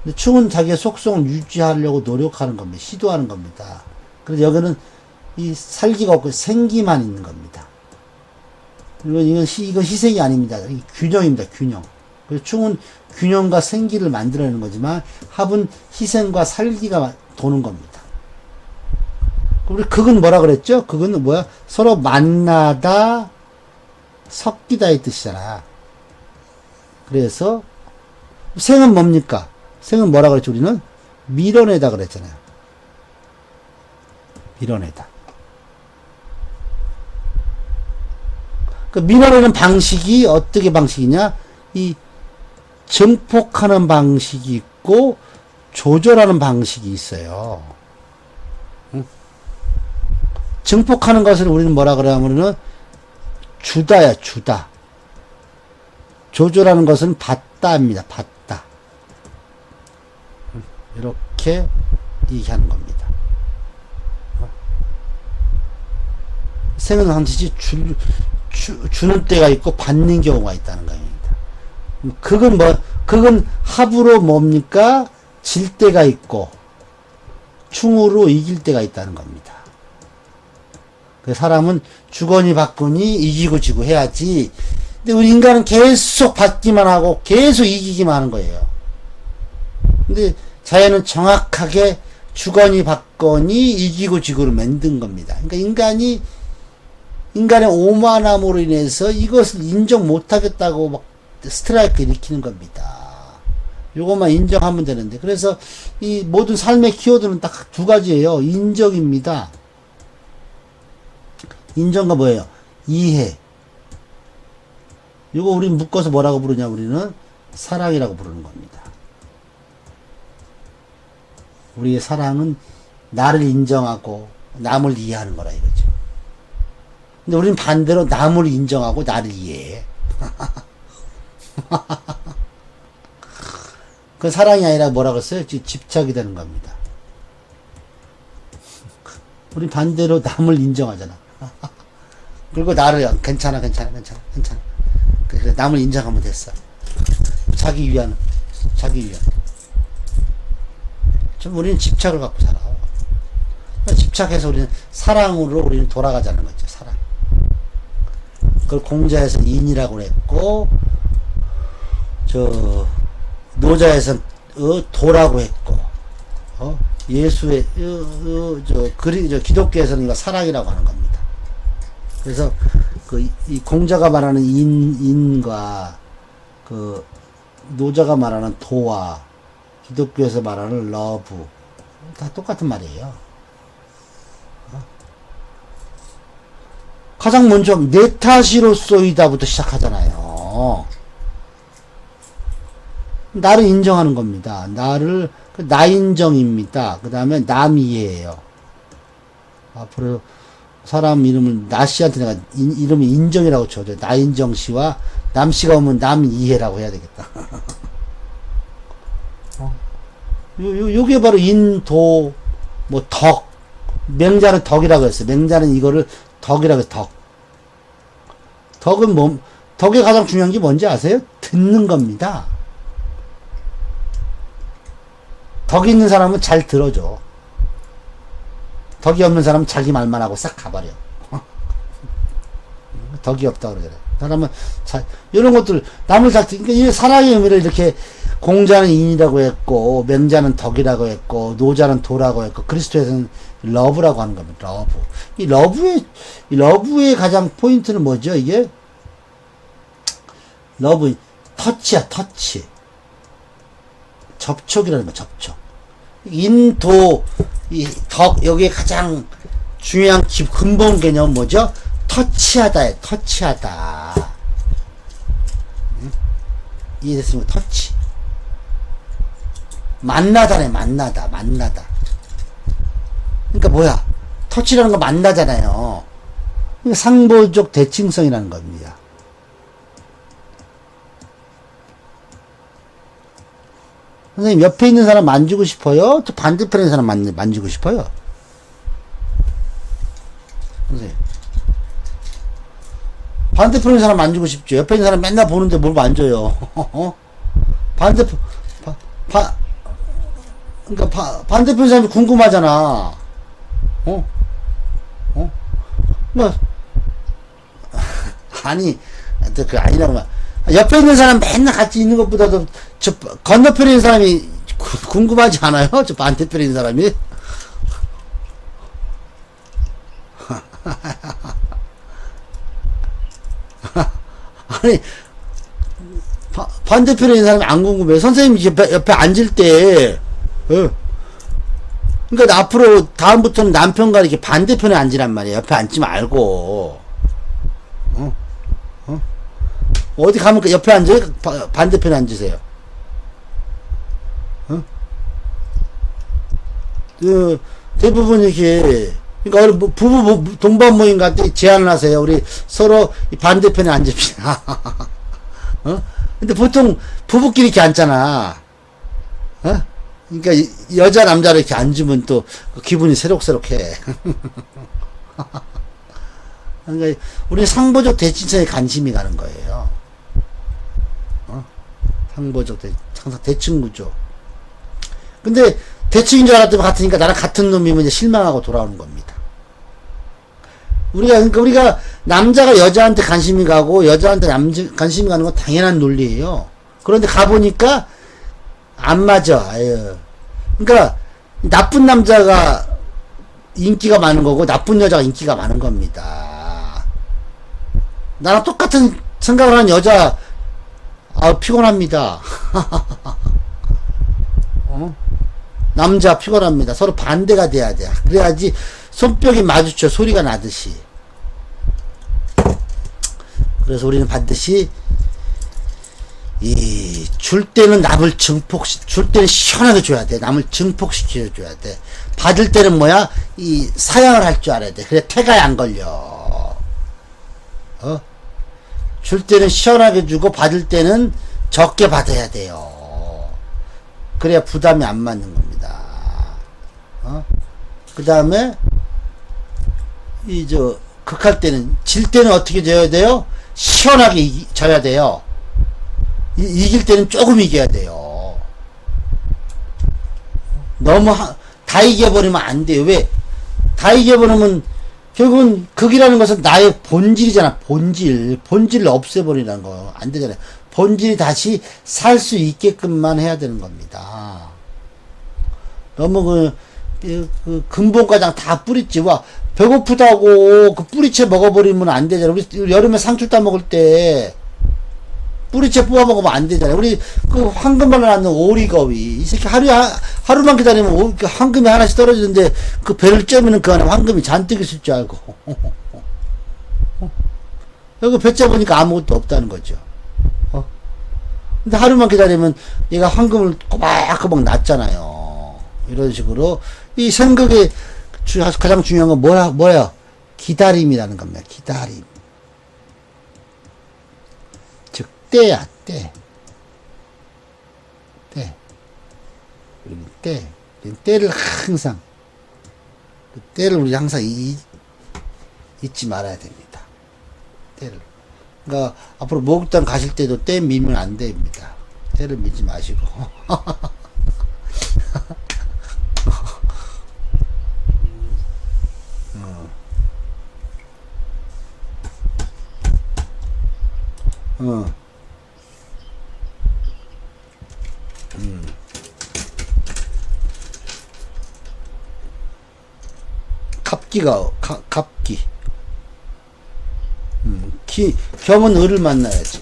근데 충은 자기의 속성을 유지하려고 노력하는 겁니다. 시도하는 겁니다. 그래서 여기는 이 살기가 없고 생기만 있는 겁니다. 이건 희생이 아닙니다. 균형입니다. 균형. 그래서 충은 균형과 생기를 만들어내는 거지만 합은 희생과 살기가 도는 겁니다. 우리 극은 뭐라 그랬죠? 극은 뭐야? 서로 만나다 섞이다의 뜻이잖아. 그래서 생은 뭡니까? 생은 뭐라 그랬죠? 우리는 밀어내다 그랬잖아요. 밀어내다. 그 밀어내는 방식이 어떻게 방식이냐? 이 증폭하는 방식이 있고 조절하는 방식이 있어요. 응? 증폭하는 것을 우리는 뭐라 그러냐면은 주다야, 주다. 조절하는 것은 받다입니다. 받다. 이렇게 얘기하는 겁니다. 생은 반드시 주는 때가 있고 받는 경우가 있다는 겁니다. 극은 합으로 뭡니까? 질 때가 있고 충으로 이길 때가 있다는 겁니다. 그 사람은 주거니 받거니 이기고 지고 해야지. 근데 우리 인간은 계속 받기만 하고 계속 이기기만 하는 거예요. 근데 자연은 정확하게 주거니 받거니 이기고 지고를 만든 겁니다. 그러니까 인간의 오만함으로 인해서 이것을 인정 못하겠다고 막 스트라이크 일으키는 겁니다. 요것만 인정하면 되는데, 그래서 이 모든 삶의 키워드는 딱 두 가지예요. 인정입니다. 인정과 뭐예요? 이해. 요거 우리 묶어서 뭐라고 부르냐? 우리는 사랑이라고 부르는 겁니다. 우리의 사랑은 나를 인정하고 남을 이해하는 거라 이거죠. 근데 우리는 반대로 남을 인정하고 나를 이해해. 그 사랑이 아니라 뭐라고 했어요? 집착이 되는 겁니다. 우리 반대로 남을 인정하잖아. 그리고 나를 괜찮아. 그래, 남을 인정하면 됐어. 자기 위안. 좀 우리는 집착을 갖고 살아. 집착해서 우리는 사랑으로 우리는 돌아가자는 거죠. 사랑. 그걸 공자에서 인이라고 했고, 노자에서는 도라고 했고, 예수의 기독교에서는 이거 사랑이라고 하는 겁니다. 그래서 이 공자가 말하는 인과 노자가 말하는 도와 기독교에서 말하는 러브 다 똑같은 말이에요. 가장 먼저 내 탓이로소이다부터 시작하잖아요. 나를 인정하는 겁니다. 나 인정입니다. 그 다음에 남 이해예요. 앞으로 사람 이름을 나씨한테 내가 이름을 인정이라고 쳐줘. 나인정 씨와 남 씨가 오면 남 이해라고 해야 되겠다. 요게 바로 인도, 덕. 맹자는 덕이라고 했어요. 맹자는 이거를 덕이라고 했어요. 덕은 덕의 가장 중요한 게 뭔지 아세요? 듣는 겁니다. 덕이 있는 사람은 잘 들어줘. 덕이 없는 사람은 자기 말만 하고 싹 가버려. 덕이 없다 그러잖아요. 사람은 이런 것들 남을 잘 그러니까 이 사랑의 의미를 이렇게 공자는 인이라고 했고 맹자는 덕이라고 했고 노자는 도라고 했고 그리스도에서는 러브라고 하는 겁니다. 러브. 이 러브의 가장 포인트는 뭐죠? 이게 러브 터치야. 터치. 접촉이라는 거. 접촉. 인도 덕 여기에 가장 중요한 근본 개념은 뭐죠? 터치하다에 터치하다. 이해됐습니까? 터치. 만나다네. 만나다. 그러니까 뭐야? 터치라는 거 만나잖아요. 그러니까 상보적 대칭성이라는 겁니다. 선생님, 옆에 있는 사람 만지고 싶어요? 또 반대편에 있는 사람 만지고 싶어요? 선생님. 반대편에 있는 사람 만지고 싶죠? 옆에 있는 사람 맨날 보는데 뭘 만져요? 반대편 사람이 궁금하잖아. 뭐, 아니, 그 아니라고 말. 옆에 있는 사람 맨날 같이 있는 것보다도 저 건너편에 있는 사람이 궁금하지 않아요? 저 반대편에 있는 사람이? 아니, 반대편에 있는 사람이 안 궁금해요. 선생님이 옆에 앉을 때, 그러니까 앞으로 다음부터는 남편과 이렇게 반대편에 앉으란 말이에요. 옆에 앉지 말고. 어디 가면 옆에 앉아요? 반대편에 앉으세요. 대부분 이렇게, 그러니까 부부 동반 모임 같은 제안을 하세요. 우리 서로 반대편에 앉읍시다. 근데 보통 부부끼리 이렇게 앉잖아. 그러니까 여자 남자를 이렇게 앉으면 또 기분이 새록새록해. 그러니까 우리 상보적 대칭성에 관심이 가는 거예요. 상보적 항상 대칭 구조. 근데 대칭인 줄 알았더니 같으니까 나랑 같은 놈이면 이제 실망하고 돌아오는 겁니다. 그러니까 우리가 남자가 여자한테 관심이 가고 여자한테 관심이 가는 건 당연한 논리예요. 그런데 가보니까 안 맞아. 아유. 그러니까 나쁜 남자가 인기가 많은 거고 나쁜 여자가 인기가 많은 겁니다. 나랑 똑같은 생각을 하는 여자 피곤합니다. 남자 피곤합니다. 서로 반대가 돼야 돼. 그래야지 손뼉이 마주쳐 소리가 나듯이. 그래서 우리는 반드시 줄 때는 남을 줄 때는 시원하게 줘야 돼. 남을 증폭시켜 줘야 돼. 받을 때는 뭐야? 사양을 할 줄 알아야 돼. 그래 태가 안 걸려. 줄 때는 시원하게 주고 받을 때는 적게 받아야 돼요. 그래야 부담이 안 맞는 겁니다. 그 다음에 극할 때는 질 때는 어떻게 져야 돼요? 시원하게 져야 돼요. 이길 때는 조금 이겨야 돼요. 너무 다 이겨버리면 안 돼요. 왜? 다 이겨버리면 결국은 극이라는 것은 나의 본질이잖아. 본질을 없애버리는 거 안 되잖아요. 본질이 다시 살 수 있게끔만 해야 되는 겁니다. 너무 근본과장 다 뿌리째. 와, 배고프다고 그 뿌리채 먹어버리면 안 되잖아. 우리 여름에 상추 따 먹을 때 뿌리채 뽑아 먹으면 안 되잖아. 우리 그 황금알로 낳는 오리거위. 이 새끼 하루만 기다리면 황금이 하나씩 떨어지는데 그 배를 쪄면 그 안에 황금이 잔뜩 있을 줄 알고. 여기 배 짜보니까 아무것도 없다는 거죠. 근데 하루만 기다리면 얘가 황금을 꼬박꼬박 낳잖아요. 이런 식으로 이 생각의 가장 중요한 건 뭐야? 기다림이라는 겁니다. 기다림. 즉 때야, 때. 때를 항상 때를 우리 항상 잊지 말아야 됩니다. 때를. 그러니까 앞으로 목욕탕 가실 때도 때 밀면 안 됩니다. 때를 밀지 마시고. 갑기. 경은 을을 만나야지.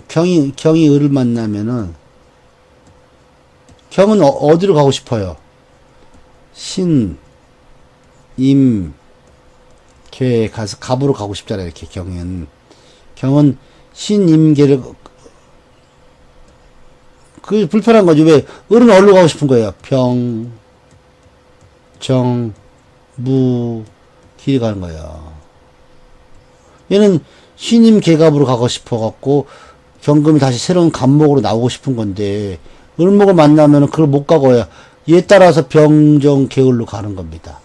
경이 을을 만나면은, 경은 어디로 가고 싶어요? 신, 임, 개 가서 갑으로 가고 싶잖아요. 이렇게 경은 신, 임, 개를 그 불편한 거지. 왜? 을은 어디로 가고 싶은 거예요? 병, 정, 무, 기 가는 거야. 얘는 신임 개갑으로 가고 싶어갖고 경금이 다시 새로운 갑목으로 나오고 싶은 건데 을목을 만나면은 그걸 못 가고야. 얘 따라서 병정 개을로 가는 겁니다.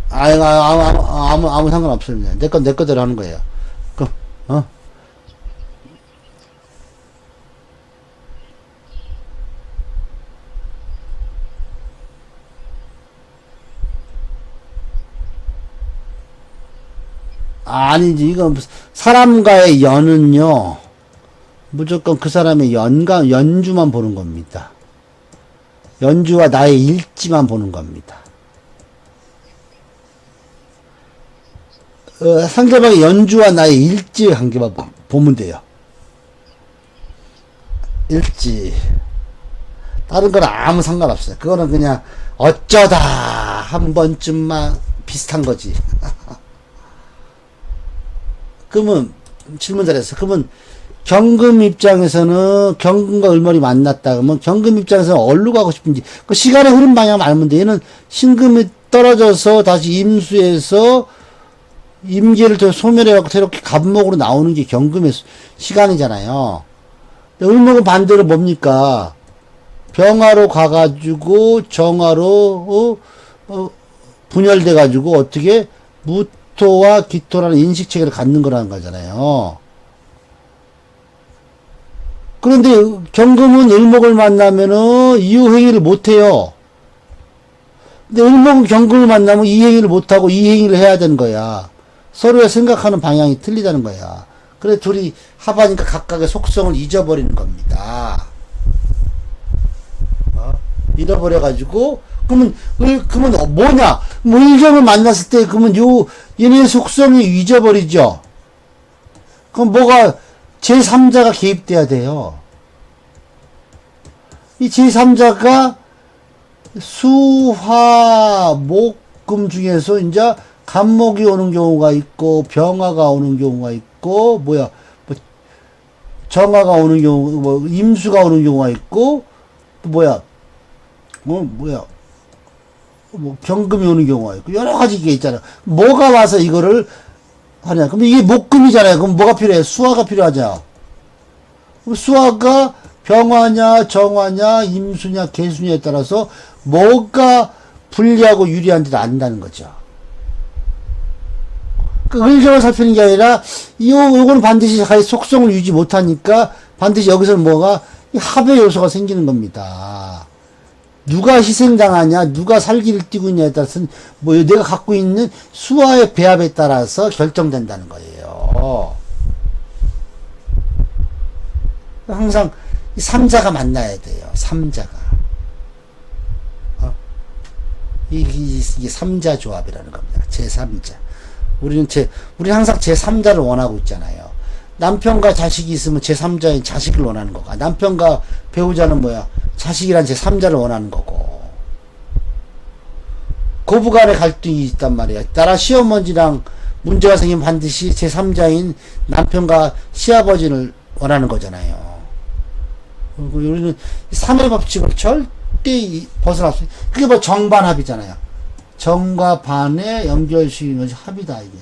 아무 상관없습니다. 내 거대로 하는 거예요. 그럼 아니지. 이건 사람과의 연은요, 무조건 그 사람의 연주만 보는 겁니다. 연주와 나의 일지만 보는 겁니다. 상대방의 연주와 나의 일지의 관계만 보면 돼요. 일지. 다른 건 아무 상관없어요. 그거는 그냥 어쩌다 한 번쯤만 비슷한 거지. 그러면 질문 잘했어. 그러면 경금 입장에서는 경금과 을목이 만났다 그러면 경금 입장에서는 어디로 가고 싶은지 그 시간의 흐름 방향을 알면 돼. 얘는 신금이 떨어져서 다시 임수에서 임계를 더 소멸해갖고 이렇게 갑목으로 나오는 게 경금의 시간이잖아요. 을목은 반대로 뭡니까? 병화로 가가지고 정화로 분열돼가지고 어떻게 무토와 기토라는 인식체계를 갖는 거라는 거잖아요. 그런데 경금은 을목을 만나면은 이유행위를 못해요. 근데 을목은 경금을 만나면 이행위를 못하고 이행위를 해야 되는 거야. 서로의 생각하는 방향이 틀리다는 거야. 그래 둘이 합하니까 각각의 속성을 잊어버리는 겁니다. 잃어버려가지고 그러면 뭐냐? 뭐 일경을 만났을 때 그러면 얘네 속성이 잊어버리죠. 그럼 뭐가 제3자가 개입돼야 돼요. 이 제3자가 수화 목금 중에서 이제 간목이 오는 경우가 있고 병화가 오는 경우가 있고 뭐 정화가 오는 경우 뭐 임수가 오는 경우가 있고 또 뭐 경금이 오는 경우가 있고 여러 가지 게 있잖아. 뭐가 와서 이거를 하냐? 그럼 이게 목금이잖아요. 그럼 뭐가 필요해? 수화가 필요하죠. 그럼 수화가 병화냐, 정화냐, 임수냐, 개수냐에 따라서 뭐가 불리하고 유리한지를 안다는 거죠. 그 을경을 살피는 게 아니라 요거는 반드시 자기 속성을 유지 못하니까 반드시 여기서는 뭐가 합의 요소가 생기는 겁니다. 누가 희생당하냐, 누가 살기를 띄고 있냐에 따라서는 뭐 내가 갖고 있는 수화의 배합에 따라서 결정된다는 거예요. 항상 이 삼자가 만나야 돼요. 삼자가. 이게 삼자 조합이라는 겁니다. 제3자. 우리는 항상 제3자를 원하고 있잖아요. 남편과 자식이 있으면 제3자인 자식을 원하는 거고, 남편과 배우자는 뭐야? 자식이란 제3자를 원하는 거고. 고부간의 갈등이 있단 말이야. 따라 시어머니랑 문제가 생기면 반드시 제3자인 남편과 시아버지를 원하는 거잖아요. 그리고 우리는 3의 법칙을 절대 벗어날 수, 그게 뭐 정반합이잖아요. 정과 반의 연결식인 것이 합이다, 이게.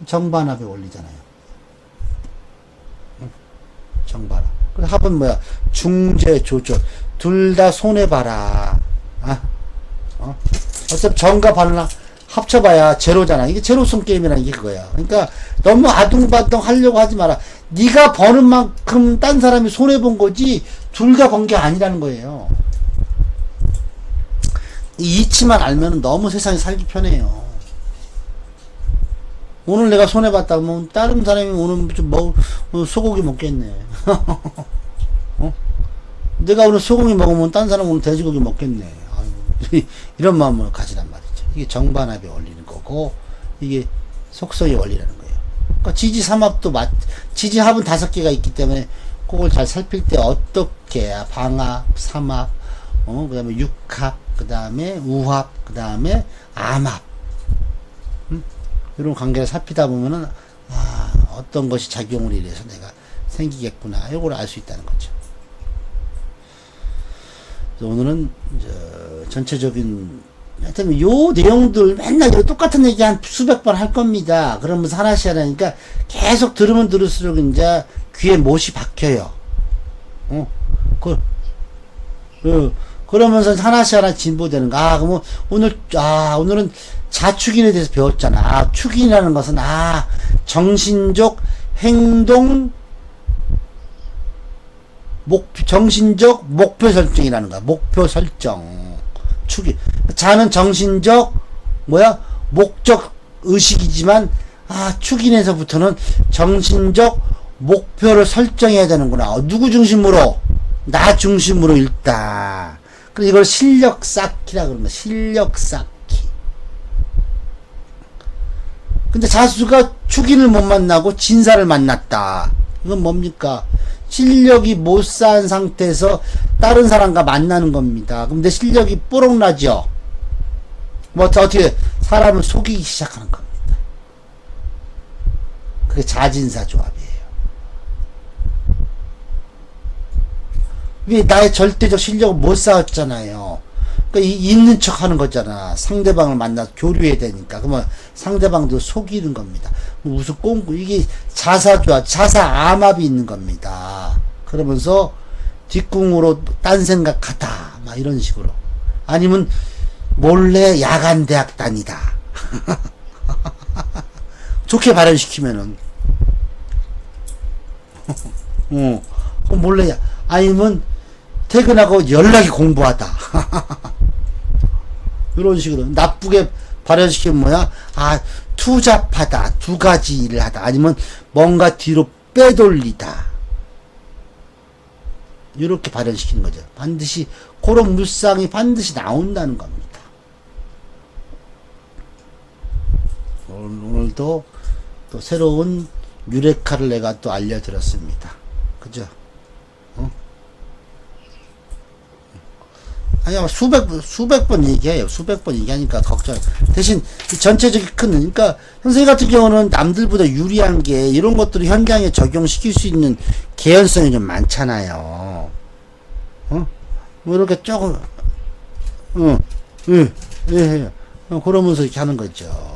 정반합의 원리잖아요. 정반합. 그래서 합은 뭐야? 중재, 조절. 둘 다 손해봐라. 어차피 정과 반을 합쳐봐야 제로잖아. 이게 제로성 게임이라는 게 그거야. 그러니까 너무 아둥바둥 하려고 하지 마라. 네가 버는 만큼 딴 사람이 손해본 거지 둘 다 번 게 아니라는 거예요. 이 이치만 알면 너무 세상이 살기 편해요. 오늘 내가 손해봤다 그러면 다른 사람이 오늘 좀 오늘 소고기 먹겠네. 내가 오늘 소고기 먹으면 딴 사람 오늘 돼지고기 먹겠네. 아유, 이런 마음을 가지란 말이죠. 이게 정반합이 원리는 거고 이게 속성의 원리라는 거예요. 그러니까 지지삼합도 지지합은 5개가 있기 때문에 그걸 잘 살필 때 어떻게 방합, 삼합, 그 다음에 육합, 그 다음에 우합, 그 다음에 암합, 이런 관계를 살피다 보면은 어떤 것이 작용을 이래서 내가 생기겠구나 이걸 알 수 있다는 거죠. 그래서 오늘은 전체적인 하여튼 요 내용들 맨날 똑같은 얘기 한 수백 번 할 겁니다. 그러면서 하나씩 하니까 계속 들으면 들을수록 이제 귀에 못이 박혀요. 그러면서 하나씩 하나 진보되는 거. 그러면 오늘은 자축인에 대해서 배웠잖아. 축인이라는 것은 정신적 행동 정신적 목표 설정이라는 거야. 목표 설정. 축이. 자는 정신적 목적 의식이지만 축인에서부터는 정신적 목표를 설정해야 되는구나. 누구 중심으로? 나 중심으로 일단. 그래서 이걸 실력 쌓기라 그러는 거야. 실력 쌓기. 근데 자수가 축인을 못 만나고 진사를 만났다. 이건 뭡니까? 실력이 못 쌓은 상태에서 다른 사람과 만나는 겁니다. 그럼 내 실력이 뽀록나죠? 뭐, 어떻게, 사람을 속이기 시작하는 겁니다. 그게 자진사 조합이에요. 왜 나의 절대적 실력을 못 쌓았잖아요. 그러니까 있는 척 하는 거잖아. 상대방을 만나서 교류해야 되니까. 그러면 상대방도 속이는 겁니다. 무슨 꽁꾸, 이게 자사조합, 자사암압이 있는 겁니다. 그러면서 뒷궁으로 딴 생각하다. 막 이런 식으로. 아니면 몰래 야간 대학 다니다. 좋게 발현시키면은. 몰래, 아니면 퇴근하고 연락이 공부하다. 이런 식으로. 나쁘게 발현시키면 뭐야? 투잡하다. 두 가지 일을 하다. 아니면 뭔가 뒤로 빼돌리다. 이렇게 발현시키는 거죠. 반드시, 그런 물상이 반드시 나온다는 겁니다. 오늘도 또 새로운 유레카를 내가 또 알려드렸습니다. 그죠? 아니, 수백 번 얘기해요. 수백 번 얘기하니까 걱정. 대신, 전체적인 그러니까, 선생님 같은 경우는 남들보다 유리한 게, 이런 것들을 현장에 적용시킬 수 있는 개연성이 좀 많잖아요. 뭐, 이렇게 조금, 그러면서 이렇게 하는 거죠.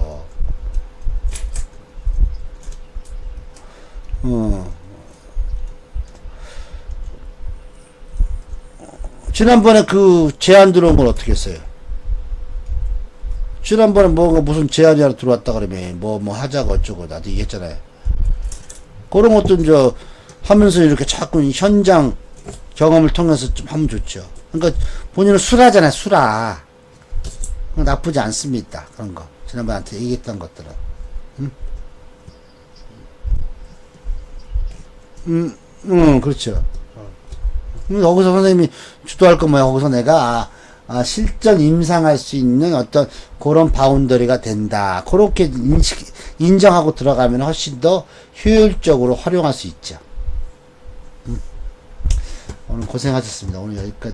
지난번에 그 제안 들어온 건 어떻게 했어요? 지난번에 뭐가 무슨 제안이 하나 들어왔다 그러면 뭐 하자고 어쩌고 나도 얘기했잖아요. 그런 것도 이제 하면서 이렇게 자꾸 현장 경험을 통해서 좀 하면 좋죠. 그러니까 본인은 수라잖아요, 수라. 나쁘지 않습니다. 그런 거. 지난번한테 얘기했던 것들은. 그렇죠. 거기서 선생님이 주도할 거 뭐야? 거기서 내가 실전 임상할 수 있는 어떤 그런 바운더리가 된다. 그렇게 인정하고 들어가면 훨씬 더 효율적으로 활용할 수 있죠. 오늘 고생하셨습니다. 오늘 여기까지.